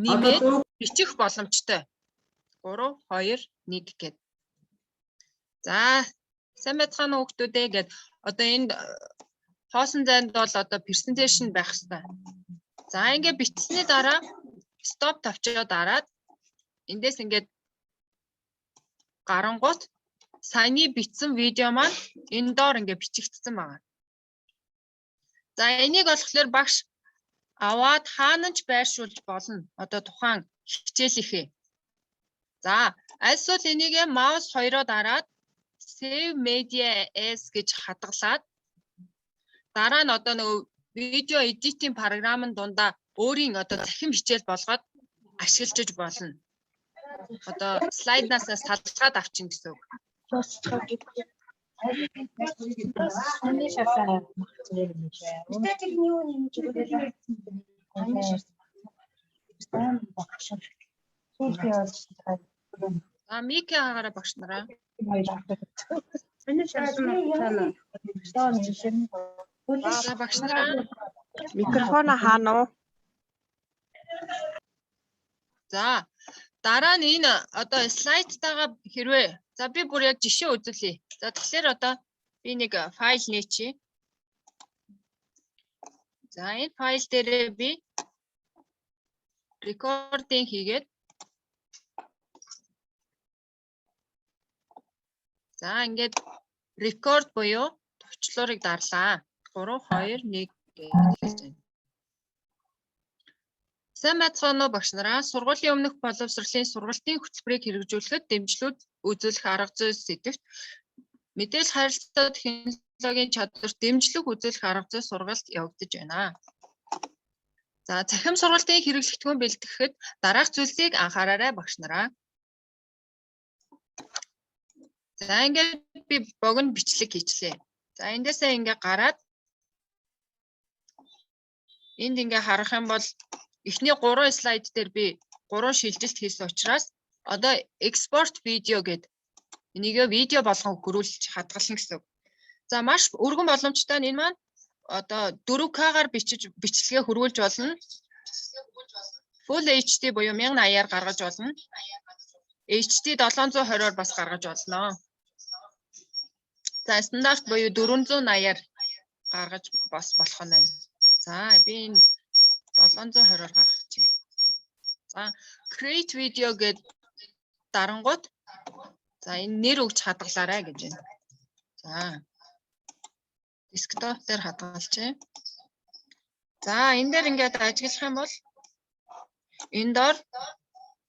нэмээд бичих боломжтой. 3 2 1 гэд. За сайн байцгаана уу хүмүүдээ гэд одоо энд хоосон зайд бол одоо презентацийн байх хэрэгтэй. За ингээ бичсэний дараа стоп тавчаад дараад эндээс ингээд гарангуут саяны бичсэн видео маань энэ доор ингээ бичигдсэн байна. За энийг болохоор багш аваад хаана ч байршуулж болно. Одоо тухайн хичээлийнхээ. За альсвал энийг маус хоёроо дараад save media as гэж хадгалаад дараа нь одоо нөгөө видео эдитинг програмын дундаа өөрийн одоо захим хичээл болгоод ашиглаж болно. Одоо слайднаас салгаад авчин гэсэн үг. За мик хаагаараа багш нараа. За багш нараа Микрофон хаана уу? за дараа нь энэ одоо слайдтайгаа хэрвээ за би бүр яг жишээ үзүүлье. За тэгэхээр одоо би нэг файл нээчи. За энэ файл дээрээ би рекординг хийгээд за ингээд рекорд буюу товчлуурыг дарлаа. 3 2 1 гэж хэлж байна. Сайн байцгаана уу багш нараа. Сургуулийн өмнөх боловсролын сургалтын хөтөлбөрийг хэрэгжүүлэхэд дэмжлүүд үзүүлэх арга зүй сэдвт мэдээлэл харилцаа технологийн чадварт дэмжлэг үзүүлэх арга зүй сургалт явагдаж байна. За цахим сургалтын хэрэглэгдэхүүн бэлтгэхэд дараах зүйлсийг анхаараарай багш нараа. За ингээд би богино бичлэг хийчлээ. За эндээсээ ингээ гараад энд ингээ харах юм бол эхний 3 слайд дээр би 3 шилжилт хийсэн учраас одоо export video гэдэг энийгээ видео болгон хөрвүүлж хадгална гэсэн. За маш өргөн боломжтой нь энэ маань одоо 4K-гаар бичлэгээ хөрвүүлж болно. Full HD буюу 1080-аар гаргаж болно. HD 720-оор бас гаргаж болно. За стандарт буюу 480-аар гаргаж бас болох нь байна. За би энэ 720-оор гаргачихъя. За create video гэдэг дарангууд за энэ нэр өгч хадгалаарай гэж байна. За desktop дээр хадгалчихъя. За энэ дээр ингээд ажиглах юм бол энэ доор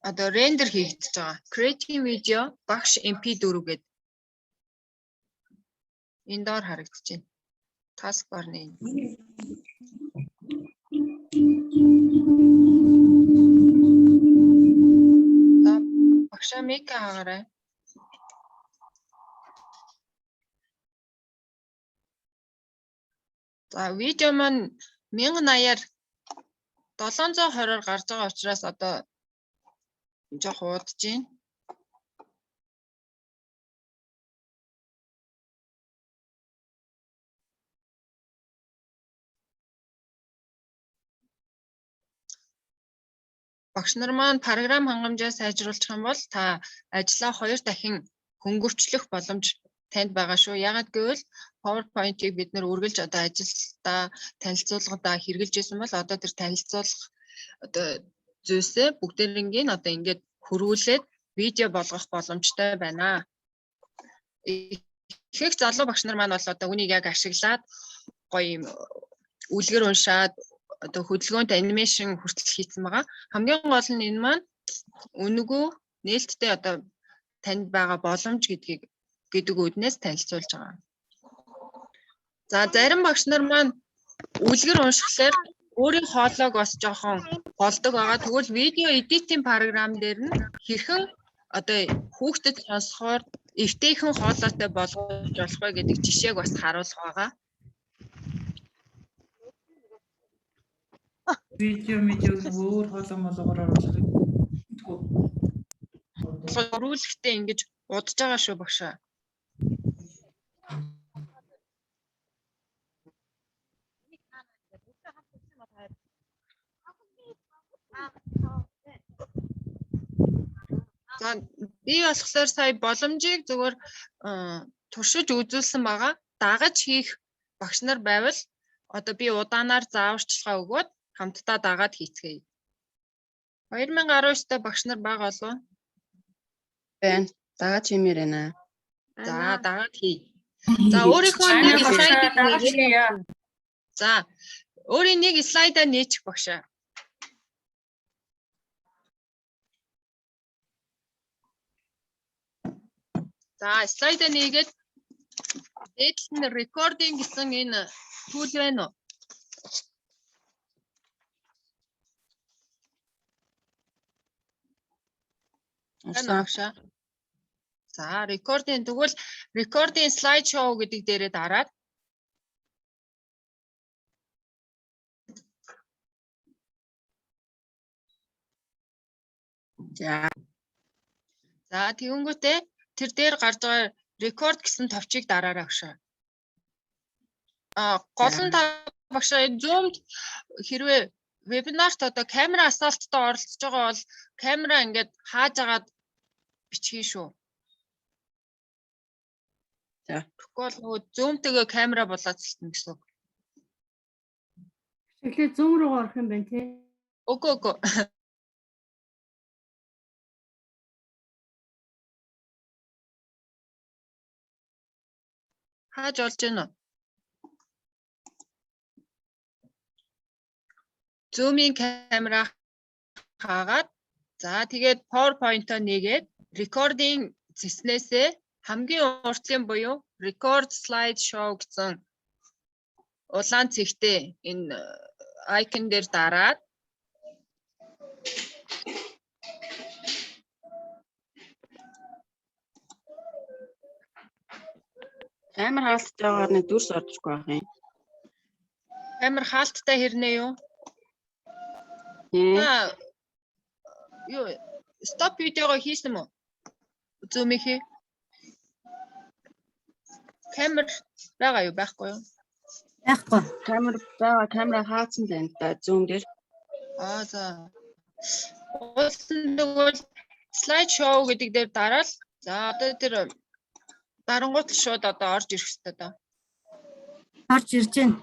одоо рендер хийгдэж байгаа. Creating video багш MP4 гэдэг энэ доор харагдаж байна. Taskbar-ны энэ. За багшаа мик хаагаарай. За видео маань 1080-аар 720-оор гарч байгаа учраас одоо жоох уудаж байна. Багш нар маань програм хангамжаа сайжруулах юм бол та ажлаа 2 дахин хөнгөвчлөх боломж танд байгаа шүү. Яагаад гэвэл PowerPoint-ийг бид нэр үргэлж одоо ажилдаа танилцуулгадаа хэрэгжилж байсан бол одоо тэр танилцуулах одоо зүйлсээ бүгдээрингийн одоо ингээд хөрвүүлээд видео болгох боломжтой байна. Их залуу багш нар маань бол одоо үнийг яг ашиглаад гоё юм үлгэр уншаад одоо хөдөлгөөнт анимашн хүртэл хийсэн байгаа. Хамгийн гол нь энэ маань үнэгүй нээлттэй одоо танд байгаа боломж гэдэг үүднээс танилцуулж байгаа. За зарим багш нар маань үлгэр уншихлаар өөрийн хоолойг бас жоохон болдог байгаа. Тэгвэл видео эдитинг програм дээр нь хэрхэн одоо хүүхдэд сонсохоор эвтэйхэн хоолойтой болгож болох вэ гэдэг жишээг бас харуулах байгаа. Видеог өөр хоолой молгоор оруулах. Хөрвүүлэхдээ ингэж удаж байгаа шүү багшаа. За би болохоор сая боломжийг зөвхөн туршиж үзүүлсэн байгаа. Дагаж хийх багш нар байвал одоо би удаанаар зааварчилгаа өгөөд хамтдаа дагаад хийцгээе. 2019 багш нар бага болов уу? Байна. Дагаад чимээр байна. За дагаад хий. За өөрийнхөө нэг слайдыг нээгээд. За өөрийн нэг слайдаа нээчих багшаа. За слайдаа нээгээд дээдлэн нь recording гэсэн энэ tool байна уу? Ашаа. За recording тэгвэл recording slide show гэдэг дээрээ дараад За тэгэнгүүтээ тэр дээр гарч байгаа record гэсэн товчийг дараарай агшаа. Гол нь та багшаа Zoom-д хэрвээ вебинарт одоо камера асаалттай оролцож байгаа бол камера ингээд хааж агаад бичихье шүү. За. Тэгвэл нөгөө Zoom-тэйгээ камера болоод сэлтэн гэсэн үг. Тэгэхээр Zoom руу орох юм байна тий. Үгүй. Хааж олж гэнэ үү? Zoom-ийн камера хаагаад за тэгээд PowerPoint-о нэгээд recording зэснээсээ хамгийн уртлын буюу record slide show гэсэн улаан цэгтэй энэ icon дээр дараад Камер хаалттай байгаагаар нэг дүрс орчихгүй байх юм. камер хаалттай хэрнээ юу? Та юу стоп видеого хийсэн мө? Zoom-ийнхээ камер байгаа юу байхгүй юу? Байхгүй. Камера хаацсан байна да Zoom дээр. За. Уулсан тэгвэл слайд шоу гэдэг дээр дараал. За одоо тэр дарангуут шууд одоо орж ирэх хэрэгтэй даа. Орж ирж байна.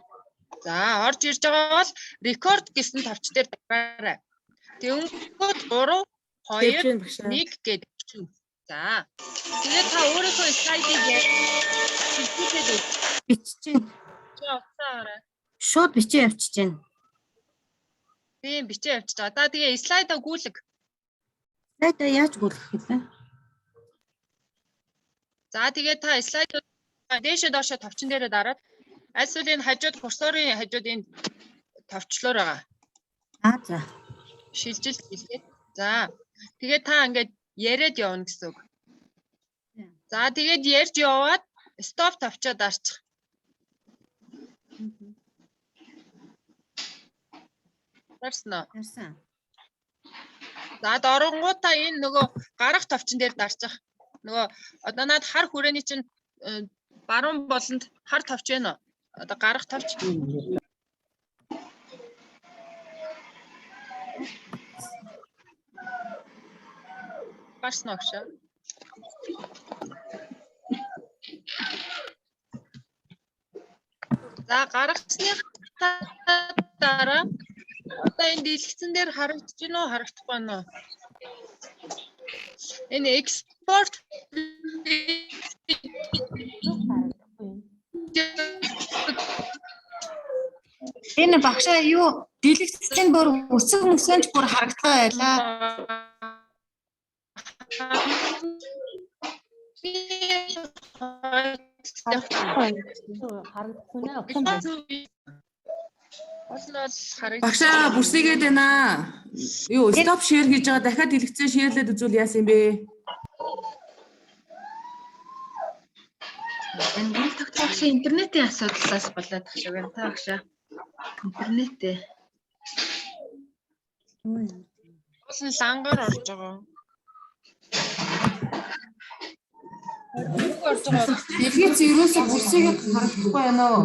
За орж ирж байгаа бол рекорд гэсэн тавч дээр дараарай. Тэнгүүд 3 2 1 гэдэг чинь. За. Тэгээд та өөрийнхөө слайдыг бичиж байна. Шууд бичиж явчихж байна. Тийм бичиж явчих. Одоо тэгээ слайдаа гүйлэг. Слайдаа яаж гүйлгэх вэ? За тэгээ та слайдууд дээшээ доошоо товчон дээрээ дараад альсвал энэ хажууд курсорын хажууд энэ товчлоор байгаа. За. Шилжилт хийлгээд. За. Тэгээ та ингээд яриад явна гэсэн үг. За тэгээд ярьж яваад стоп товчоо дарчих. Дарснаа. Дарсан. За дорнгуудаа энэ нөгөө гарах товчон дээр дарчих. Нөгөө одоо наад хар хүрээний чинь баруун болонд хар товч байна уу? Одоо гарах товч. Гарсан огш. За гаргасны дараа одоо энэ дэлгэцэн дээр харагдаж байна уу, харагдахгүй байна уу? Энэ экспорт Энэ багшаа юу дэлгэцэн бүр өсөг мөсөнч бүр харагдгаа байлаа. Багшаа бүрсийгээд байна. Юу, стоп шеэр хийж байгаа дахиад дэлгэцэн шеэрлээд үзүүл яасан юм бэ? Энэ гэрэл тогтоогчийн интернетийн асуудлаас болоод тах шиг байна та багшаа. Интернетээ. Уул лангаар орж байгаа. Дэлгэц ерөөсө бүрсийгээд харагдахгүй байна уу?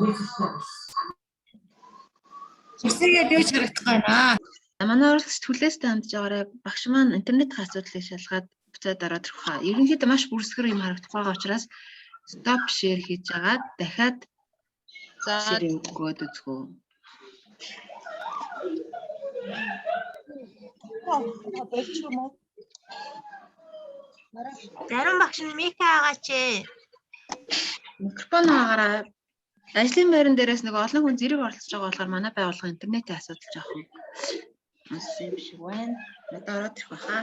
Бүрсийгээд юу ч харагдахгүй байна. Манай урлагч сэтгүүлээс хандж байгаарай. Багш маань интернетийн асуудлыг шалгаад буцаад ороод ирэх хаа. Ерөнхийдөө маш бүрсгэр юм харагдах байгаа учраас стоп шеэр хийж агаад дахиад шеэр өгөөд үзгөө. Зарим багш нь мик хаагаач. Микрофон хаагаараа. Ажлын байран дээрээс нэг олон хүн зэрэг оролцож байгаа болохоор манай байгууллага интернетийн асуудал жоохон юм шиг байна. Надад ороод ирэх байхаа.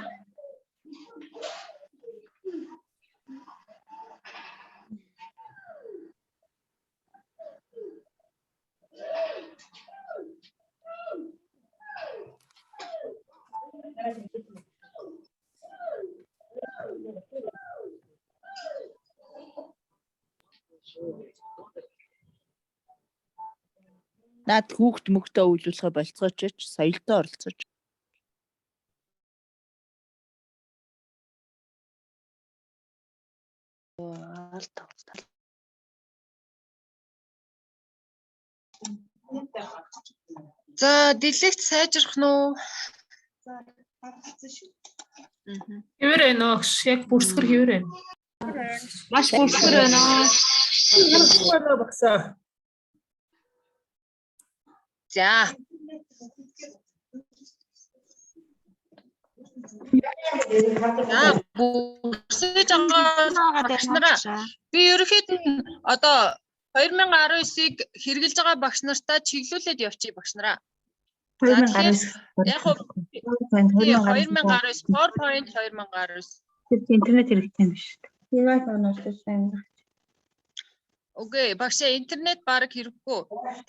Наад хүүхд мөгтөө үйлүүлэхэ болцооч соёлтой оролцож. За дэлгэц сайжрах нь уу? Хэвээр байна уу? Яг бүрсгэр хэвээр байна. Маш бүрсгэр байна. За. Бүрсэж байгаа багш нараа. Би ерөөхдөө одоо 2019-ийг хэрэгжилж байгаа багш нартаа чиглүүлээд явчих багш нараа. 2019. Яг хөө 2019 PowerPoint 2019. Интернет хэрэгтэй юм биш үү? Wi-Fi нууцлаж байна. Окей, багшаа интернет баг хэрэггүй.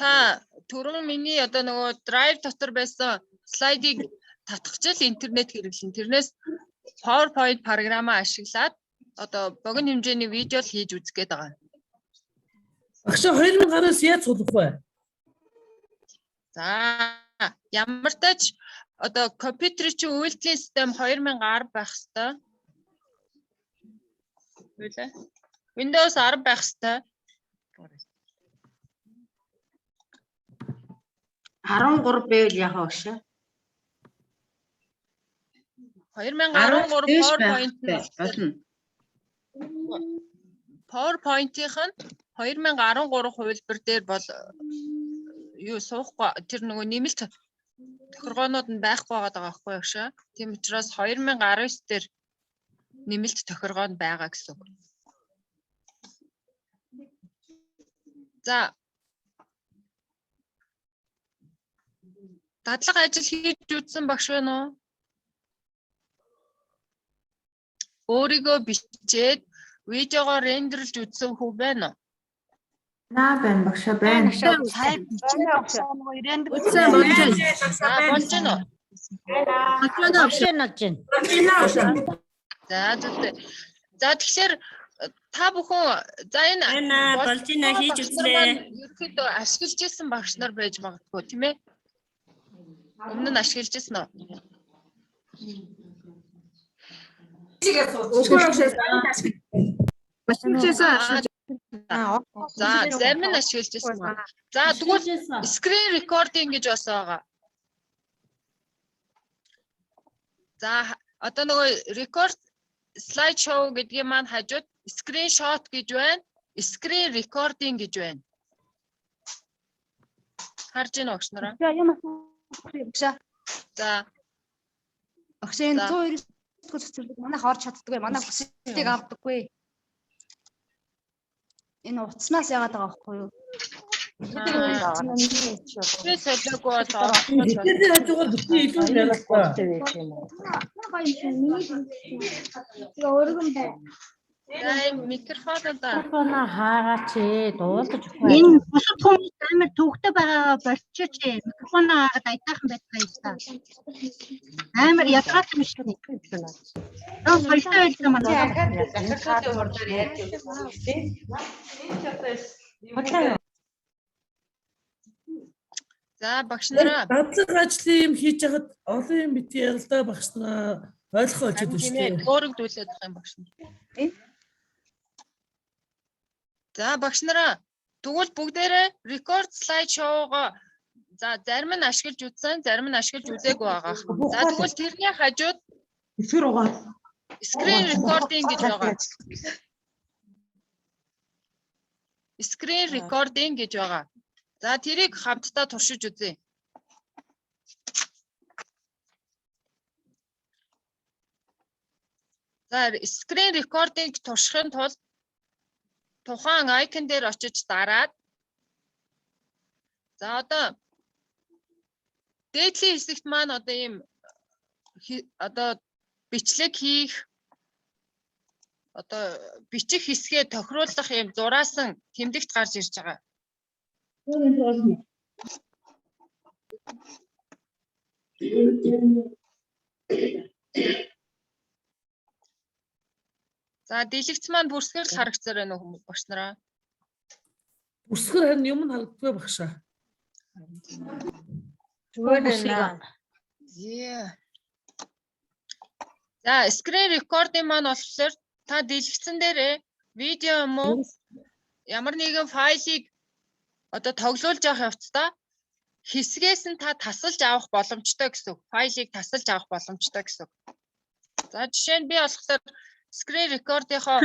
Та түрүүн миний одоо нөгөө драйв дотор байсан слайдыг татгачаал интернет хэрэглэн. Тэрнээс PowerPoint програмаа ашиглаад одоо богино хэмжээний видео л хийж үзэх гээд байгаа. Багшаа 2019 яаж суулгах вэ? За, ямар тач одоо компьютерийн чинь үйлдлийн систем 2010 байх хэвээр. Үлээ. Windows 10 байх хэвээр. 13 байвал яхаа багшаа. 2013 PowerPoint-ийнх нь 2013 хувилбар дээр бол юу суухгүй тэр нөгөө нэмэлт тохиргоонууд нь байхгүй байгаа байхгүй багшаа. Тийм учраас 2019 дээр нэмэлт тохиргоо нь байгаа гэсэн үг. За дадлага ажил хийж үзсэн багш байна уу? Өөрийгөө бичээд видеогоор рендерлж үзсэн хүү байна уу? Наа байна багшаа байна. Сайн бичсэн нөгөө ирэнд Болж байна. Болж байна уу? За зөвхөн. За тэгэхээр та бүхэн за энэ болж байна хийж үзлээ. Ерөнхийдөө ашиглаж ирсэн багш нар байж магадгүй тийм ээ? Өмнө нь ашиглаж ирсэн үү? За зарим нь ашиглаж ирсэн байна. За тэгвэл screen recording гэж бас байгаа. За одоо нөгөө record slide show гэдгийг маань хажууд screenshot гэж байна. Screen recording гэж байна. Харж байна уу багш нараа? За. Багш энэ 109 дахь цэцэрлэг манайх орж чаддаггүй. Манай бүсийг авдаггүй. Энэ утаснаас яагаад байгаа байхгүй юу? Би солиогүй бол Тэгэхээр хажуугаар бүтэн илүү ярихгүй. Өөргөн бай. Микрофоноо хаагаад чи дуулаж өгөө. Энэ бусад хүмүүс амар төвөгтэй байгаа болчих чи микрофоноо хаагаад айтаахан байдаг юм та. Амар ятгаад юм шиг. Аа баяртай байлаа манай. Дахиад хурдаар ярьж үзсэн. За багш нараа Дадлага ажлын юм хийж яхад олон юм бит ярилдаа багш нараа ойлгох олж өгдөө шүү дээ. өөрөгдүүлээд байгаа юм багш нар. За багш нараа тэгвэл бүгдээрээ record slide show-го за зарим нь ашиглаж үзсэн, зарим нь ашиглаж үзээгүй байгаа. За тэгвэл тэрний хажууд screen recording гэж байгаа. Screen recording гэж байгаа. За тэрийг хамтдаа туршиж үзье. За screen recording туршихын тулд тухайн icon дээр очиж дараад за одоо дээдлийн хэсэгт маань одоо ийм одоо бичлэг хийх одоо бичих хэсгээ тохируулах юм зураасан тэмдэгт гарч ирж байгаа. За дэлгэц маань бүрсгэрл харагцаар байна уу багш нараа? Бүрсгэр харин юм нь харагддаг багшаа. Зүгээр байна. За screen recording маань болохоор та дэлгэцэн дээрээ видео юм уу ямар нэгэн файлыг одоо тоглуулж авах явцдаа хэсгээс нь та тасалж авах боломжтой гэсэн үг. Файлыг тасалж авах боломжтой гэсэн үг. За жишээ нь би болохоор screen record-ийнхоо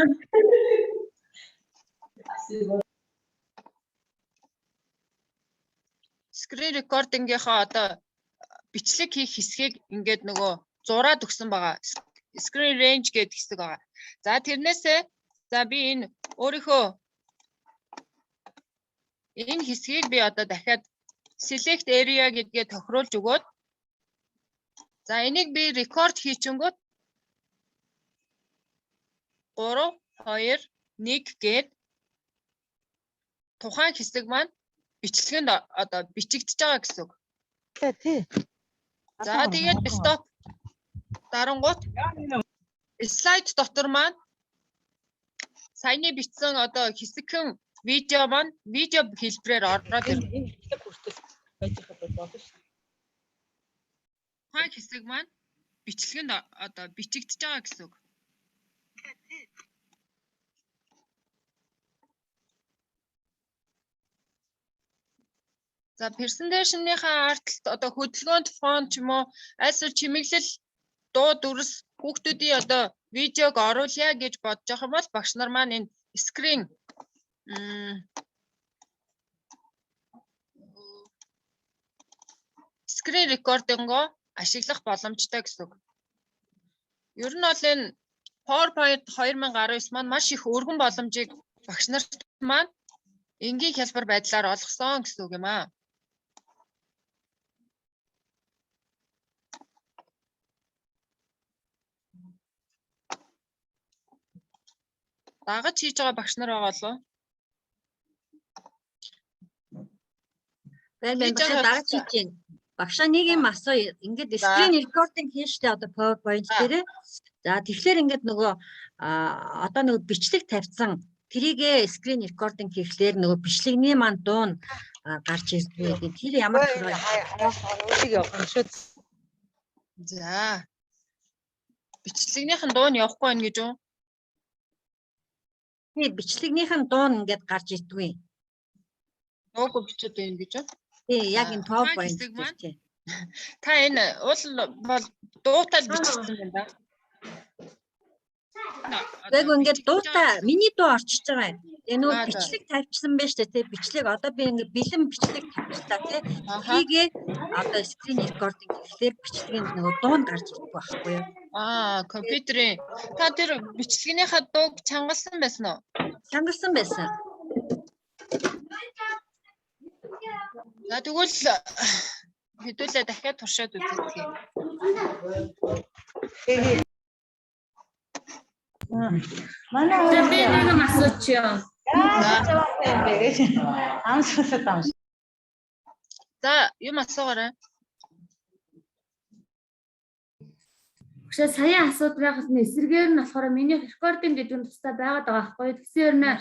screen recording-ийнхоо одоо бичлэг хийх хэсгийг ингээд нөгөө зураад өгсөн байгаа. Screen range гэдэг хэсэг байгаа. За тэрнээсээ за би энэ өөрийнхөө энэ хэсгийг би одоо дахиад select area гэдгээ тохируулж өгөөд за энийг би record хийчихэнгүүт 3 2 1 гээд тухайн хэсэг маань бичлэгэнд одоо бичигдэж байгаа гэсэн үг. Тий. За тэгээд stop дарангуут слайд дотор маань саяны бичсэн одоо хэсэгхэн видео маань видео хэлбэрээр ороод ирнэ. тухайн хэсэг маань бичлэгэнд одоо бичигдэж байгаа гэсэн үг. За presentation-ийнхаа артталт одоо хөдөлгөөнд фон ч юм уу аль эсвэл чимэглэл дуу дүрс хүүхдүүдийн одоо видеог оруулъя гэж бодож байгаа бол багш нар маань энэ screen recording-го ашиглах боломжтой гэсэн үг. Ер нь бол энэ PowerPoint 2019 маань маш их өргөн боломжийг багш нарт маань энгийн хялбар байдлаар олгосон гэсэн үг юм аа. Дагаж хийж байгаа багш нар байгаа болов? Багш дагаж хийж байна. Багшаа нэг юм асуу. Ингээд screen recording хийн штэ одоо PowerPoint дээрээ. За тэгэхээр ингээд нөгөө одоо нөгөө бичлэг тавьсан тэрийгэ screen recording хийхлээр нөгөө бичлэгний маань дуу нь гарч ирдэг. Тэр ямар За. Бичлэгнийхэн дуу нь явахгүй байна гэж үү? Тий, бичлэгнийхэн дуу нь ингээд гарч ирдэггүй. Дуугүй бичээд байна гэж үү? Тий, яг энэ PowerPoint дээр тий. Та энэ уул бол дуутал бичсэн байна да. Яг ингээд дуутай миний дуу орчиж байгаа юм. Тэгээ нөгөө бичлэг тавьчихсан байна шүү дээ тий. Бичлэг одоо би ингээд бэлэн бичлэг тавьчихлаа тий. Хийгээ одоо screen recording гэхлээр бичлэгийн нөгөө дуу нь гарч ирдэг байхгүй юу? Компьютерийн та тэр бичлэгнийхаа дууг чангалсан байсан уу? Чангалсан байсан. За тэгвэл хэдүүлээ дахиад туршаад үзье. Манай би нэг юм асуучих. За юм асуугаарай. Гэхдээ саяхан асуудал байхад нь эсрэгээр нь болохоор миний рекординг гэдэг нь тусдаа байгаад байгаа байхгүй. Тэгэхээр нэ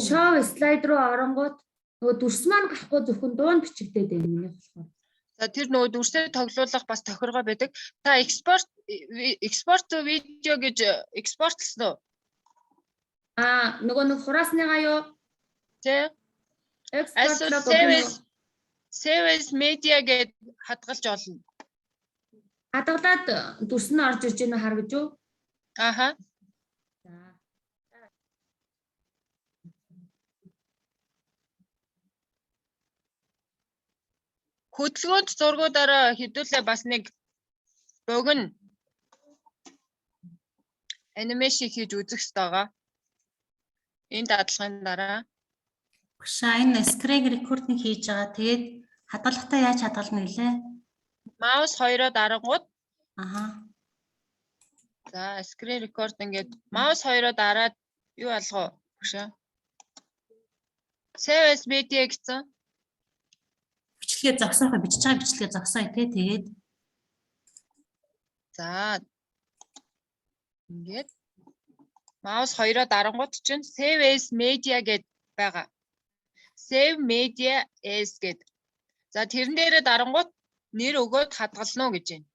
шоу слайд руу оронгууд нөгөө дүрс маань гарахгүй зөвхөн дуун бичигдээд байна миний болохоор. За тэр нөгөө дүрсээ тоглуулах бас тохиргоо байдаг. Та export видео гэж экспортлсон уу? Нөгөө нэг хураасныгаа юу? Тэ. Save as media гэд хадгалж олно. Хадгалаад дүрс нь орж ирж байна харагдаж юу? Аха. Хөдөлгөөнд зургуудаараа хэдүүлээ бас нэг богино анимашн хийж үзэх хэрэгтэй байгаа. Энэ дадлагын дараа. Багшаа энэ screen recording хийж байгаа. Тэгээд хадгалахдаа яаж хадгална гэлээ? Маус 2-оо дарангууд. За screen recording гэдэг маус 2-оо дараад юу алгаа багшаа? Save as media гэсэн. Бичлэгээ зогсоохоо бичиж байгаа бичлэгээ зогсоё тий тэгээд. За ингээд маус 2-оо дарангууд чинь save as media гэд байгаа. Save media as гэд. За тэрэн дээрээ дарангууд нэр өгөөд хадгална уу гэж байна.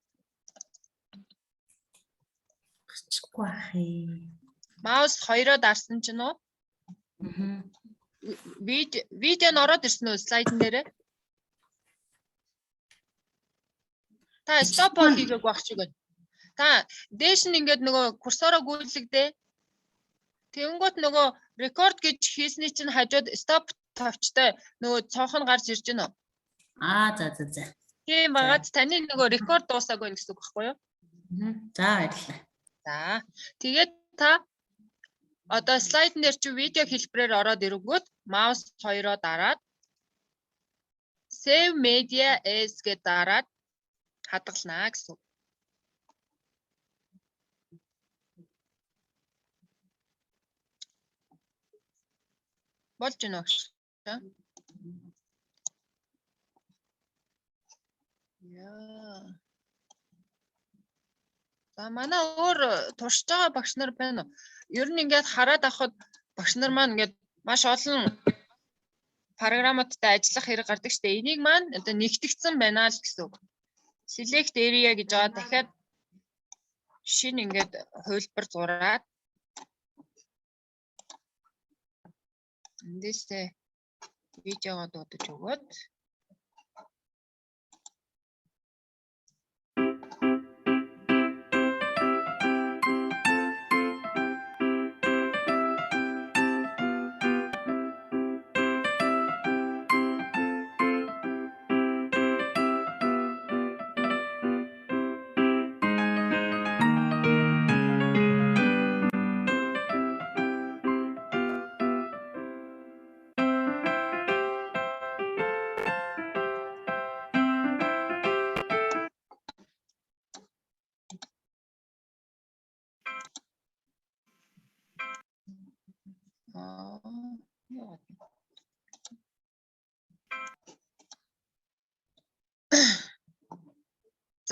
Гэрчгүй ахи. Маус 2-оо дарсан чинь уу? Видео нь ороод ирсэн үү слайдн дээрээ? Та стоп хийгээг байх шиг байна. Та дээш нь ингээд нөгөө курсороо гүйцэлдээ. Тэнгуут нөгөө рекорд гэж хийсний чинь хажууд стоп тавчтай нөгөө цонхон гарч ирж байна уу? За. Тийм багт таны нөгөө рекорд дуусаагүй гэсэн үг байхгүй юу? За баярлалаа. За тэгээд та одоо слайдн дээр чи видео хэлбэрээр ороод ирэнгүүт маус 2-оо дараад save media as гэж дараад хадгалнаа гэсэн. Болж гэнэ багш. Яа. За манай өөр туршиж байгаа багш нар байна уу? Ер нь ингээд хараад авахад багш нар маань ингээд маш олон програмуудтай ажиллах хэрэг гардаг шүү дээ. Энийг маань одоо нэгтгэгдсэн байна л гэсэн үг. select area гэж байгаа. Дахиад шинэ ингээд хувилбар зураад эндээсээ видеогоо дуудаж өгөөд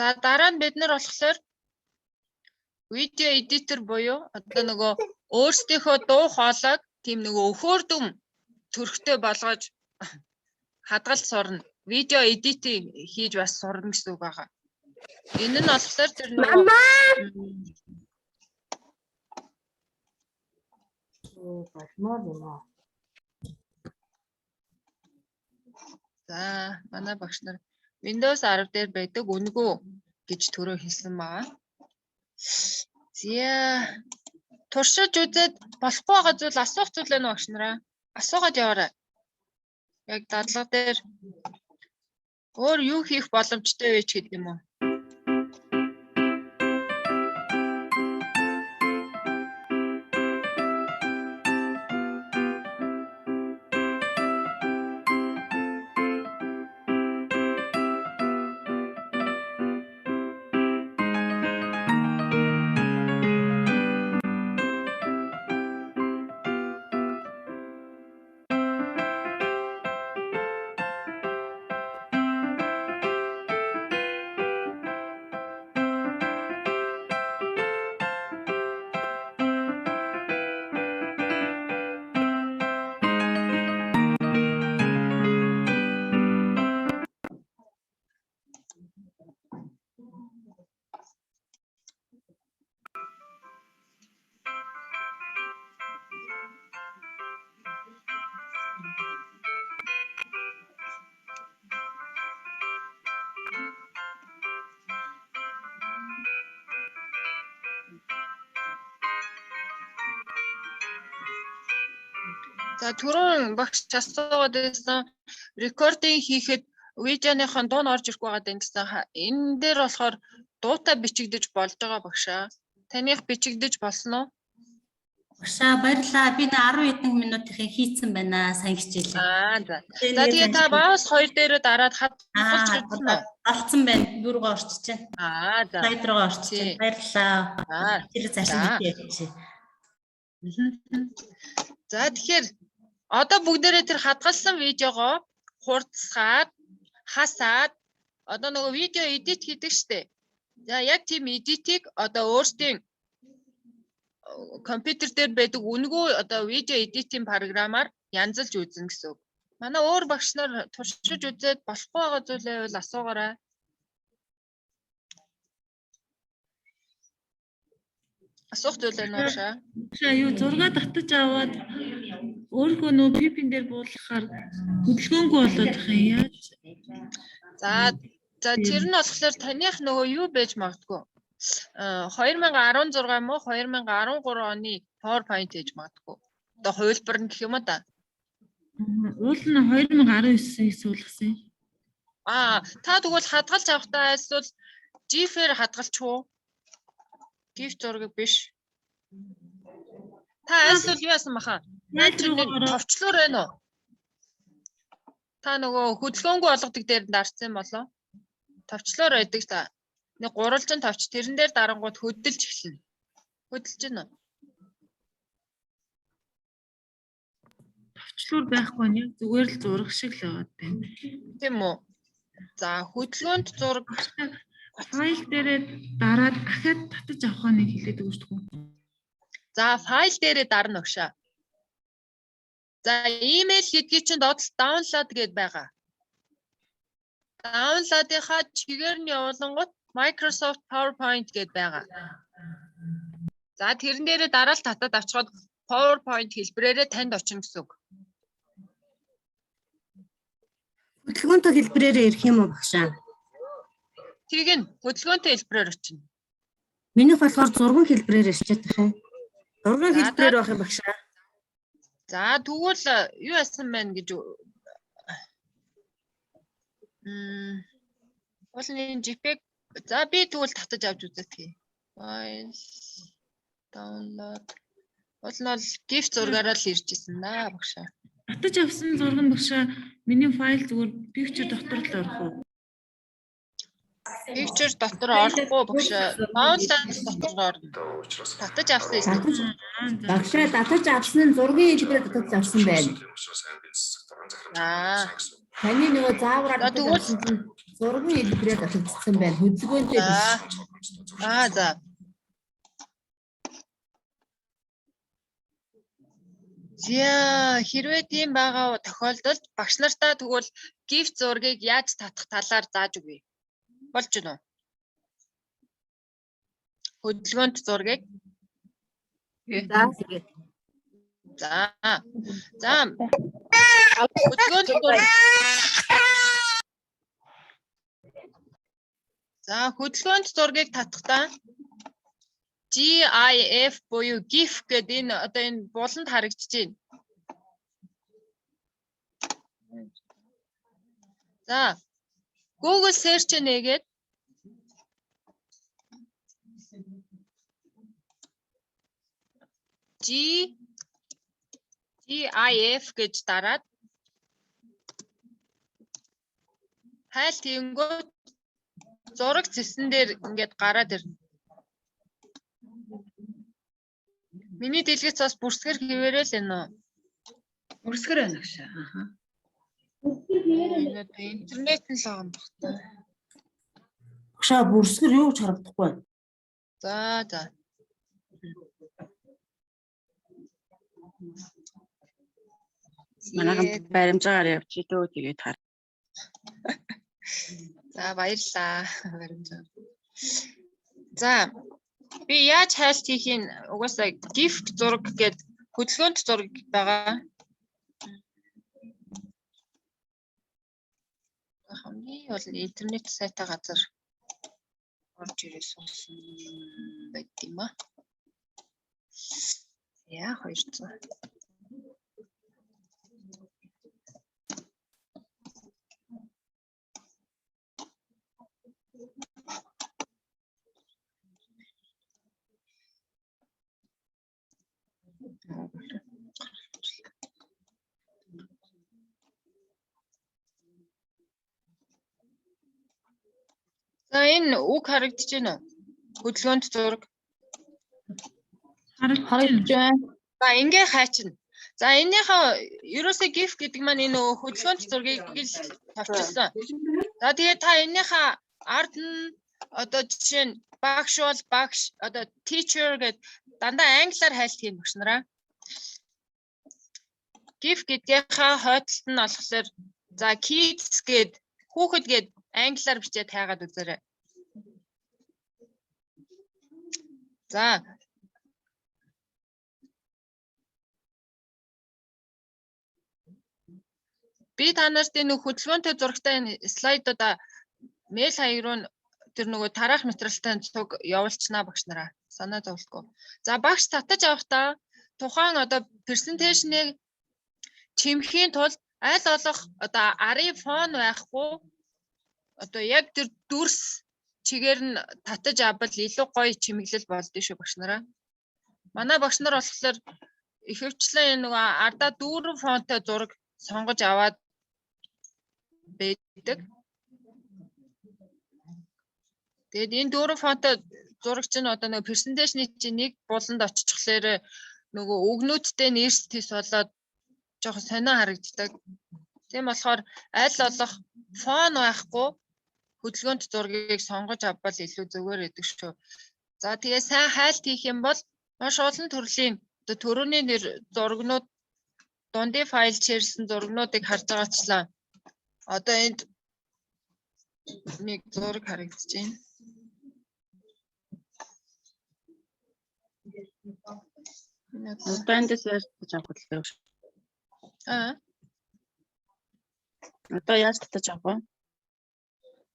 за дараа нь бид нар болохоор видео эдитер буюу одоо нөгөө өөрсдийнхөө дуу хоолойг тийм нөгөө өхөөрдөм төрхтэй болгож хадгалж сурна. Видео эдитинг хийж бас сурна гэсэн үг байгаа. Энэ нь болохоор тэр нөгөө за манай багш нар Windows 10 дээр байдаг үнгүү гэж төрөө хэлсэн байгаа. Зя туршиж үзээд болохгүй байгаа зүйл асуух зүйл байна уу багш нараа? Асуугаад яваарай. Яг дадлага дээр өөр юу хийх боломжтой вэ ч гэдэг юм уу? За түрүүн багш асуугаад байсан рекординг хийхэд видеоныхон дуу нь орж ирэхгүй байгаа гэсэн. Энэ дээр болохоор дуутай бичигдэж болж байгаа багшаа. Таних бичигдэж болсон уу? Багшаа баярлалаа. Би 10 хэдэн минутын хийцэн байна. Сайн хичээлээ. За. За тэгээ та баус 2 дээрээ дараад хадгалж ирсэн үү? Олцсон байна. Юу руугаа орчиж байна. За. Слайд руугаа орчиж байна. Баярлалаа. Тэр цаашаа хийчихье. За тэгэхээр одоо бүгдээрээ тэр хадгалсан видеогоо хурцсаад хасаад одоо нөгөө видео эдит хийдэг штэ. За яг тийм эдитийг одоо өөрсдийн компьютер дээр байдаг үнгүү одоо видео эдитинг програмаар янзалж үзнэ гэсэн үг. Манай өөр багш нар туршиж үзээд болохгүй байгаа зүйлээ бол асуугаарай. Асуух зүйл байна уу шаа? Юу зураг татаж аваад өөрийнхөө нөө пипин дээр буулгахаар хөдөлгөөнгүй болоод байгаа юм яаж? За тэр нь болохоор таних нөгөө юу байж магадгүй. 2016 мó 2013 оны PowerPoint хийж магадгүй. Одоо хувилбар нь гэх юм да. Уул нь 2019-ийг суулгасан. Та тэгвэл хадгалж авахтаа эсвэл GIF-ээр хадгалчих уу? GIF зураг биш. Та эсвэл юу яасан баха? Товчлоор байна уу? Та нөгөө хөдөлгөөнгүй болгодог дээр дарцсан болоо. Товчлоор байдаг та. Нэг гурвалжин товч тэрэн дээр дарангууд хөдөлж эхэлнэ. Хөдөлж гинэ. Товчлоор байхгүй нь зүгээр л зураг шиг л байгаад байна. Тийм үү? За хөдөлгөөнд зураг файл дээрээ дараад дахиад татаж авах нэг хэлээд өгч төгөө. За файл дээрээ дарна өгшөө. За email гэдгийг чинь доwnload гэдээ байгаа. Download-ийнхаа чигээр нь явуулангууд Microsoft PowerPoint гэдээ байгаа. За тэрэн дээрээ дараа л татаад авчихад PowerPoint хэлбэрээрээ танд очно гэсэн үг. Хөдөлгөөнтэй хэлбэрээр ирэх юм уу багшаа? Тийг нь хөдөлгөөнтэй хэлбэрээр очно. Минийх болохоор зурган хэлбэрээр ирчээд байгаа. Зурган хэлбэрээр байх юм багшаа. За тэгвэл юу яасан байна гэж Уулын JPEG за би тэгвэл татаж авч үзэх. Files download. Уул нь бол GIF зургаараа л ирж исэн наа багшаа. Татаж авсан зураг нь багшаа миний файл зүгээр picture дотор л орох уу? Picture дотор орохгүй багшаа. Download дотор орно. Татаж авсан юм. Багшаа татаж авсан нь зургийн хэлбэрээр татаж авсан байна. Таны нөгөө заавраар татаж авсан зургийн хэлбэрээр татагдсан байна. Хөдөлгөөнтэй биш. За. За хэрвээ тийм байгаа тохиолдолд багш нартаа тэгвэл GIF зургийг яаж татах талаар зааж өгье. Болж гэнэ үү? Хөдөлгөөнт зургийг. За тэгээд. За. Хөдөлгөөнт зураг. За хөдөлгөөнт зургийг татахдаа GIF буюу GIF гэдэг энэ одоо энэ буланд харагдаж байна. За Google search нэгээд GIF гэж дараад хайл тэгэнгүүт зураг зэсэн дээр ингээд гараад ирнэ. Миний дэлгэц бас бүрсгэр хിവэрэл энэ үү? Бүрсгэр байна гэж. Интернет нь л байгаа юм байна. Багшаа бүрсгэр юу гэж харагдахгүй байна. За. Манайхан баримжаагаар явчих дөө тэгээд хар. За баярлаа. Баримжаа. За би яаж хайлт хийхин угаасаа GIF зураг гэдэг хөдөлгөөнт зураг байгаа. Хамгийн бол интернет сайтаа газар орж ирээс болсон байт юм аа. Яа 200. За энэ үг харагдаж байна уу? Хөдөлгөөнт зураг. Харагдаж байна. За ингээ хайчна. За энийхээ ерөөсөө GIF гэдэг маань энэ хөдөлгөөнт зургийг л тавьчихсан. За тэгээд та энийхээ ард нь одоо жишээ нь багш одоо teacher гэдэг дандаа англиар хайлт хийх багш нараа. GIF гэдгийнхаа хойдолд нь болохоор за kids гэд хүүхэд гэд англиар бичээд хайгаад үзээрэй. За. Би та нарт энэ хөдөлгөөнтэй зурагтай энэ слайдуудаа мэйл хаяг руу тэр нөгөө тараах материалтай цуг явуулчихнаа багш нараа. Санаа зовлтгүй. За багш татаж авахдаа тухайн одоо презентацийг чимхийн тулд аль болох одоо арын фон байхгүй одоо яг тэр дүрс чигээр нь татаж авбал илүү гоё чимэглэл болдгоо шүү багш нараа. Манай багш нар болохоор ихэвчлэн энэ нөгөө ардаа дүүрэн фонтой зураг сонгож аваад байдаг. Тэгээд энэ дүүрэн фонтой зураг чинь одоо нөгөө презентацийн чинь нэг буланд очихлоор нөгөө өгнүүдтэй нэрстэйс болоод жоохон сонио харагддаг. Тийм болохоор аль болох фон байхгүй хөдөлгөөнт зургийг сонгож авбал илүү зүгээр байдаг шүү. За тэгээ сайн хайлт хийх юм бол маш олон төрлийн одоо төрөний нэр зургнууд дундын файл чирсэн зургнуудыг харж байгаачлаа. Одоо энд Нэг зураг харагдаж байна. Одоо эндээс яаж татаж авах вэ? Одоо яаж татаж авах вэ?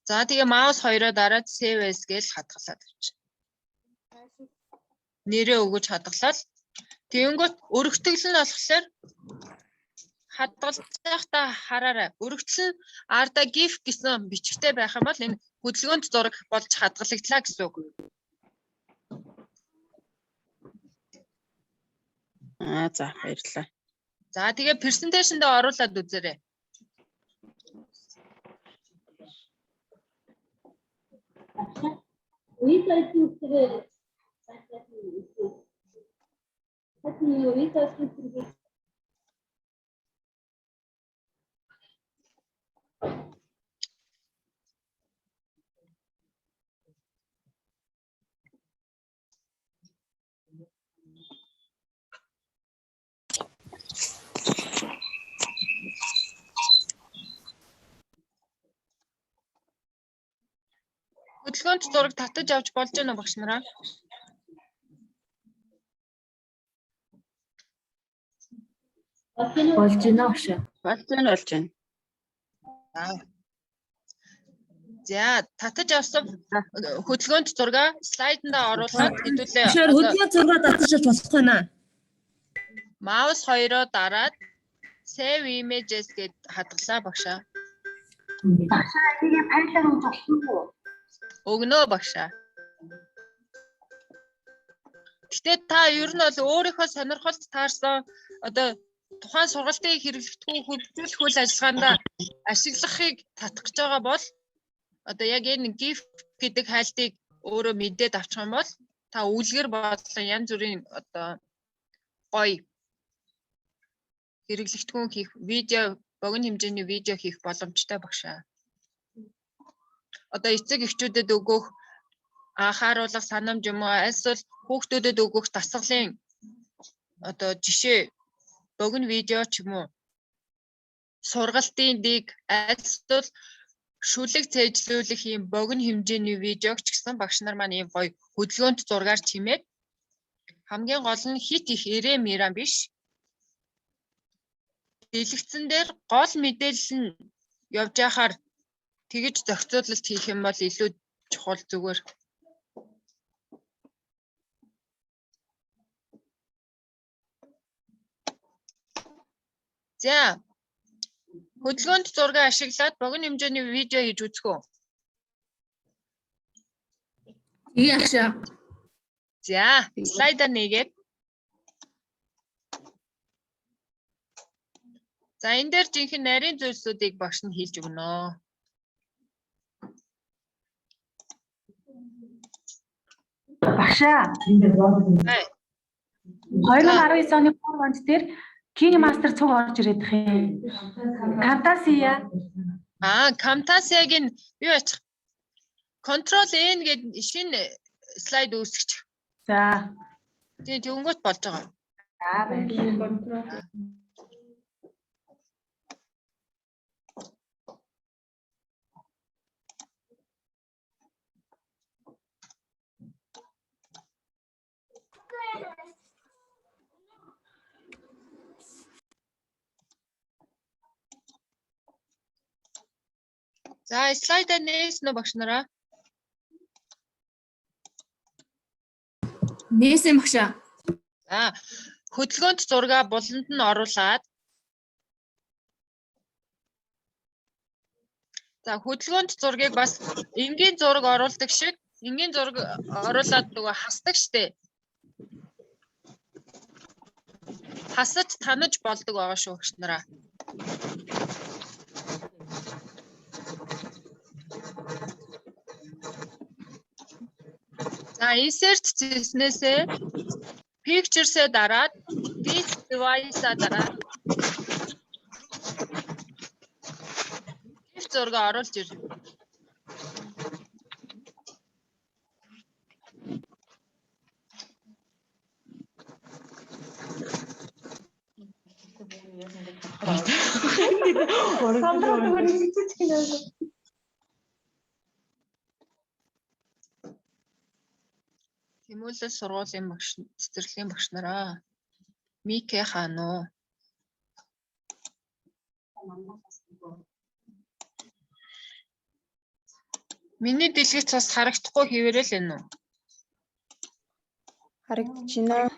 За тэгээ маус хоёроо дараад save as гэж хадгалаад авчих. Нэрээ өгөж хадгалаад тэгэнгүүт өргөтгөл нь болохоор хадгалж байхдаа хараарай. Өргөтөл нь арда gif гэсэн бичгтэй байх юм бол энэ хөдөлгөөнд зураг болж хадгалагдлаа гэсэн үг. За баярлалаа. За тэгээ presentation дээр оруулаад үзээрэй. Хөдөлгөөнд зураг татаж авч болж байна уу багш нараа? Болж байна уу? Болж байна. За татаж авсан хөдөлгөөнд зургаа слайданда оруулаад хэдүүлээ. Тэгэхээр хөдөлгөөнд зургаа татаж авч болох байна. Маус хоёроо дараад save images гэд хадгалаа багшаа. Багшаа энийг файлаар өгч олсон уу? Өгнөө багшаа. Гэтэ та ер нь бол өөрийнхөө сонирхолд таарсан одоо тухайн сургалтыг хэрэглэхдээ хөгжүүлэх үйл ажиллагаанд ашиглахыг татах гэж байгаа бол одоо яг энэ GIF гэдэг хайлтыг өөрөө мэдээд авчих юм бол та үлгэр бодлон янз бүрийн одоо гоё хэрэглэгдэхүүн хийх видео богино хэмжээний видео хийх боломжтой багшаа. Одоо эцэг эхчүүдэд өгөх анхааруулга санамж юм уу эсвэл хүүхдүүдэд өгөх дасгалын одоо жишээ богино видео ч юм уу сургалтын дэг эсвэл шүлэг цээжлүүлэх юм богино хэмжээний видеог ч гэсэн багш нар маань ийм гоё хөдөлгөөнт зургаар чимээд хамгийн гол нь хит их эрээ миран биш дэлгэцэн дээр гол мэдээлэл нь явж яхаар тэгж зохицуулалт хийх юм бол илүү чухал зүгээр. За хөдөлгөөнд зураг ашиглаад богино хэмжээний видео хийж үзэх үү? Яашаа. За слайдер нэгээд. За энэ дээр жинхэнэ нарийн зүйлсүүдийг багш нь хэлж өгнө. Багшаа. 2019 оны 3 онд дээр King Master цуг орж ирээд их юм. Camtasia. Camtasia-гийн юу ачих? Control N гэдэг шинэ слайд үүсгэж. За. Тийм тэгэнгүүт болж байгаа. За баярлалаа. За слайдаа нээсэн үү багш нараа? Нээсэн багшаа. За хөдөлгөөнд зургаа буланд нь оруулаад за хөдөлгөөнд зургийг бас энгийн зураг оруулдаг шиг энгийн зураг оруулаад нөгөө хасдаг штэ. Хасаж танаж болдог байгаа шүү багш нараа. За insert хийснээсээ pictures-ээ дараад this device-а дараад GIF зураг оруулж ирнэ. Тэмүүлэл сургуулийн багш, цэцэрлэгийн багш нараа. Микэ хаан уу? Миний дэлгэц бас харагдахгүй хэвээрэл энэ үү? Харагдаж байна.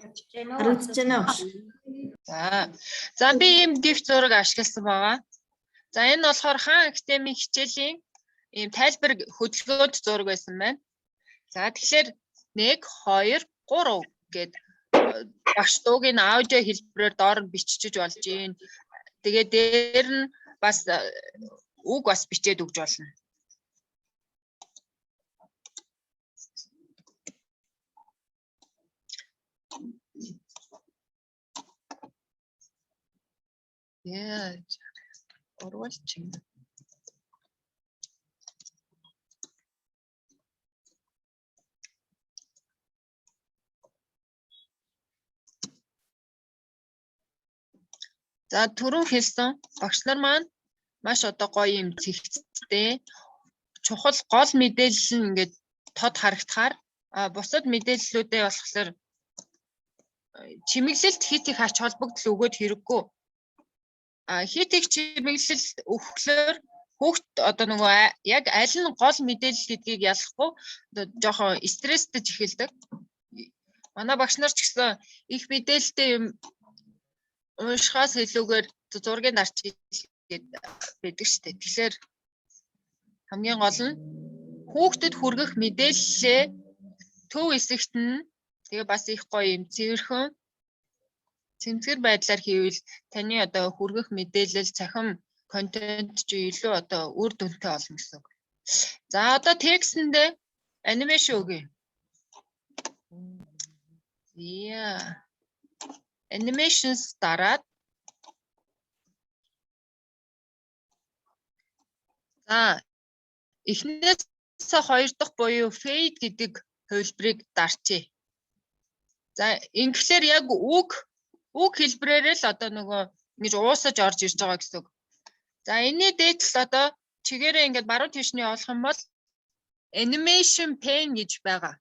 Харагдаж байна уу? За би ийм див зураг ашигласан байгаа. За энэ болохоор хаан академийн хичээлийн ийм тайлбар хөдөлгөөнд зураг байсан байна. За тэгэхээр 1 2 3 гэд багш дуугийн аудио хэлбэрээр доор нь бичиж болж байна. Тэгээ дээр нь бас үг бас бичээд өгч болно. Яа, орвалч юм. За түрүүн хэлсэн багш нар маань маш одоо гоё юм цэгцтэй чухал гол мэдээлэл нь ингээд тод харагдахаар бусад мэдээллүүдээ болохоор чимэглэлт хит их ач холбогдол өгөөд хэрэггүй. Хит их чимэглэл өгөхлөөр хүүхд одоо нөгөө яг аль нь гол мэдээлэл гэдгийг ялахгүй жоохон стресстэй эхэлдэг. Манай багш нар ч гэсэн их мэдээлэлтэй юм уншихаас илүүгээр зургийг дарчиж байдаг шүү дээ. Тэгэхээр хамгийн гол нь хүүхдэд хүргэх мэдээллээ төв хэсэгт нь тэгээ бас их гоё юм цэвэрхэн цэмцгэр байдлаар хийвэл таны одоо хүргэх мэдээлэл цахим контент ч илүү одоо үр дүнтэй болно гэсэн үг. За одоо текстэндээ анимашн өгье. Yeah. Animations дараад за эхнээс хоёр дахь буюу fade гэдэг хувилбарыг дарчээ. За ингэхлээр яг үг хэлбэрээр л одоо нөгөө ингэж уусаж орж ирж байгаа гэсэн үг. За энэний дээдэлд одоо чигээрээ ингэж баруун тишний олох юм бол animation pane гэж байгаа.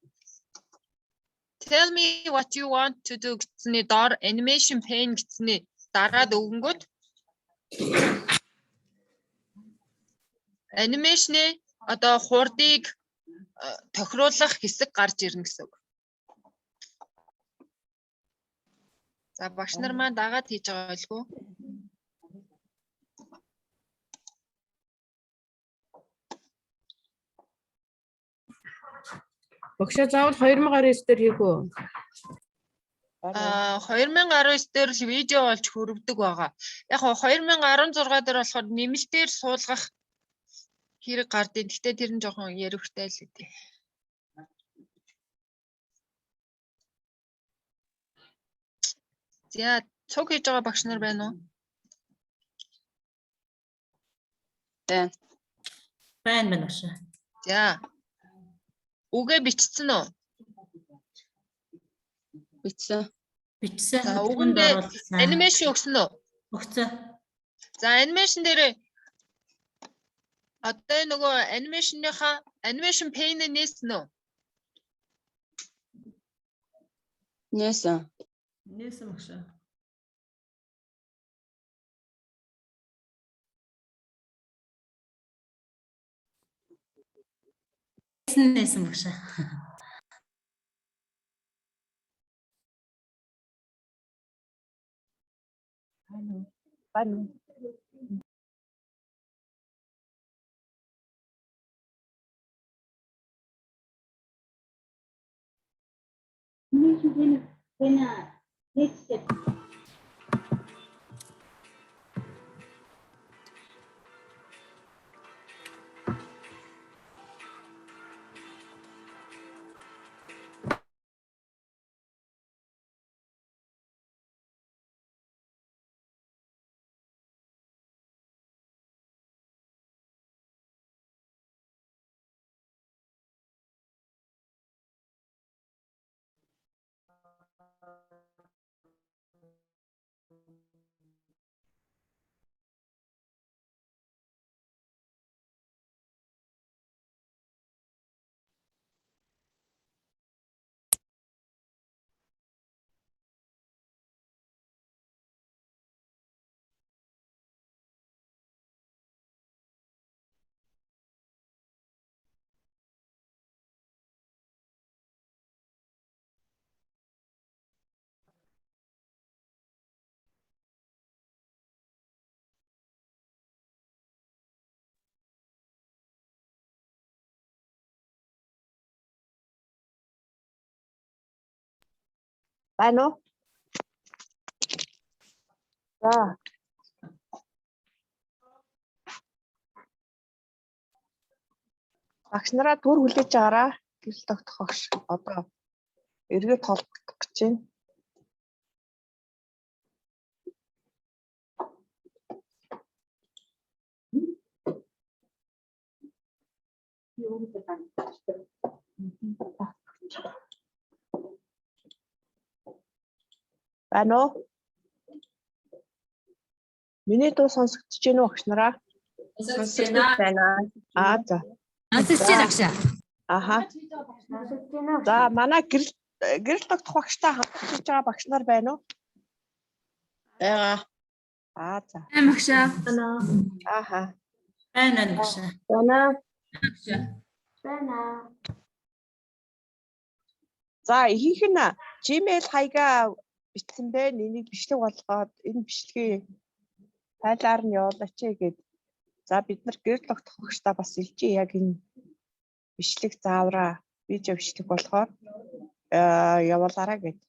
Tell me what you want to do гэсний доор animation pane гэсний дараад өгөнгөт анимашны одоо хурдыг тохируулах хэсэг гарч ирнэ гэсэн үг. За багш нар маань дагаад хийж байгаа байлгүй. Багшаа заавал 2019 дээр хийх үү? 2019 дээр л видео болж хүрвдэг байгаа. Яг 2016 дээр болохоор нэмэлтээр суулгах хэрэг гардыг. Гэхдээ тэр нь жоохон ярихтай л үү. За цуг хийж байгаа багш нар байна уу? Байна багш. За. Үгээ бичсэн үү? Бичсэн. За үгэндээ анимашн өгсөн үү? Өгсөн. За анимашн дээр одоо нөгөө анимашныхаа анимашн pane нээсэн үү? Нээсэн. Нээсэн багш. Нээсэн багш. Байна. Байна уу? За. Багш нараа төр хүлээж аваараа. Гэрэл тогтох багш одоо эргээд толбогдох гэж байна. Байна уу? Миний дуу сонсогдож байна уу багш нараа? Сонсогдож байна. За. Сонсогдож байна багш. Аха. За манай гэрэл тогтох багштай хамтарч хийж байгаа багш нар байна уу? Байгаа. За. Багш. Аха. Байна багш. Байна. За ихэнх нь Gmail хаягаа бичсэн байна. Энийг бичлэг болгоод энэ бичлэгийг файлаар нь явуулаач гэгээд. За бид нар гэрэл тогтох багштай бас илжээ яг энэ бичлэг заавраа видео бичлэг болохоор явуулаарай гэд.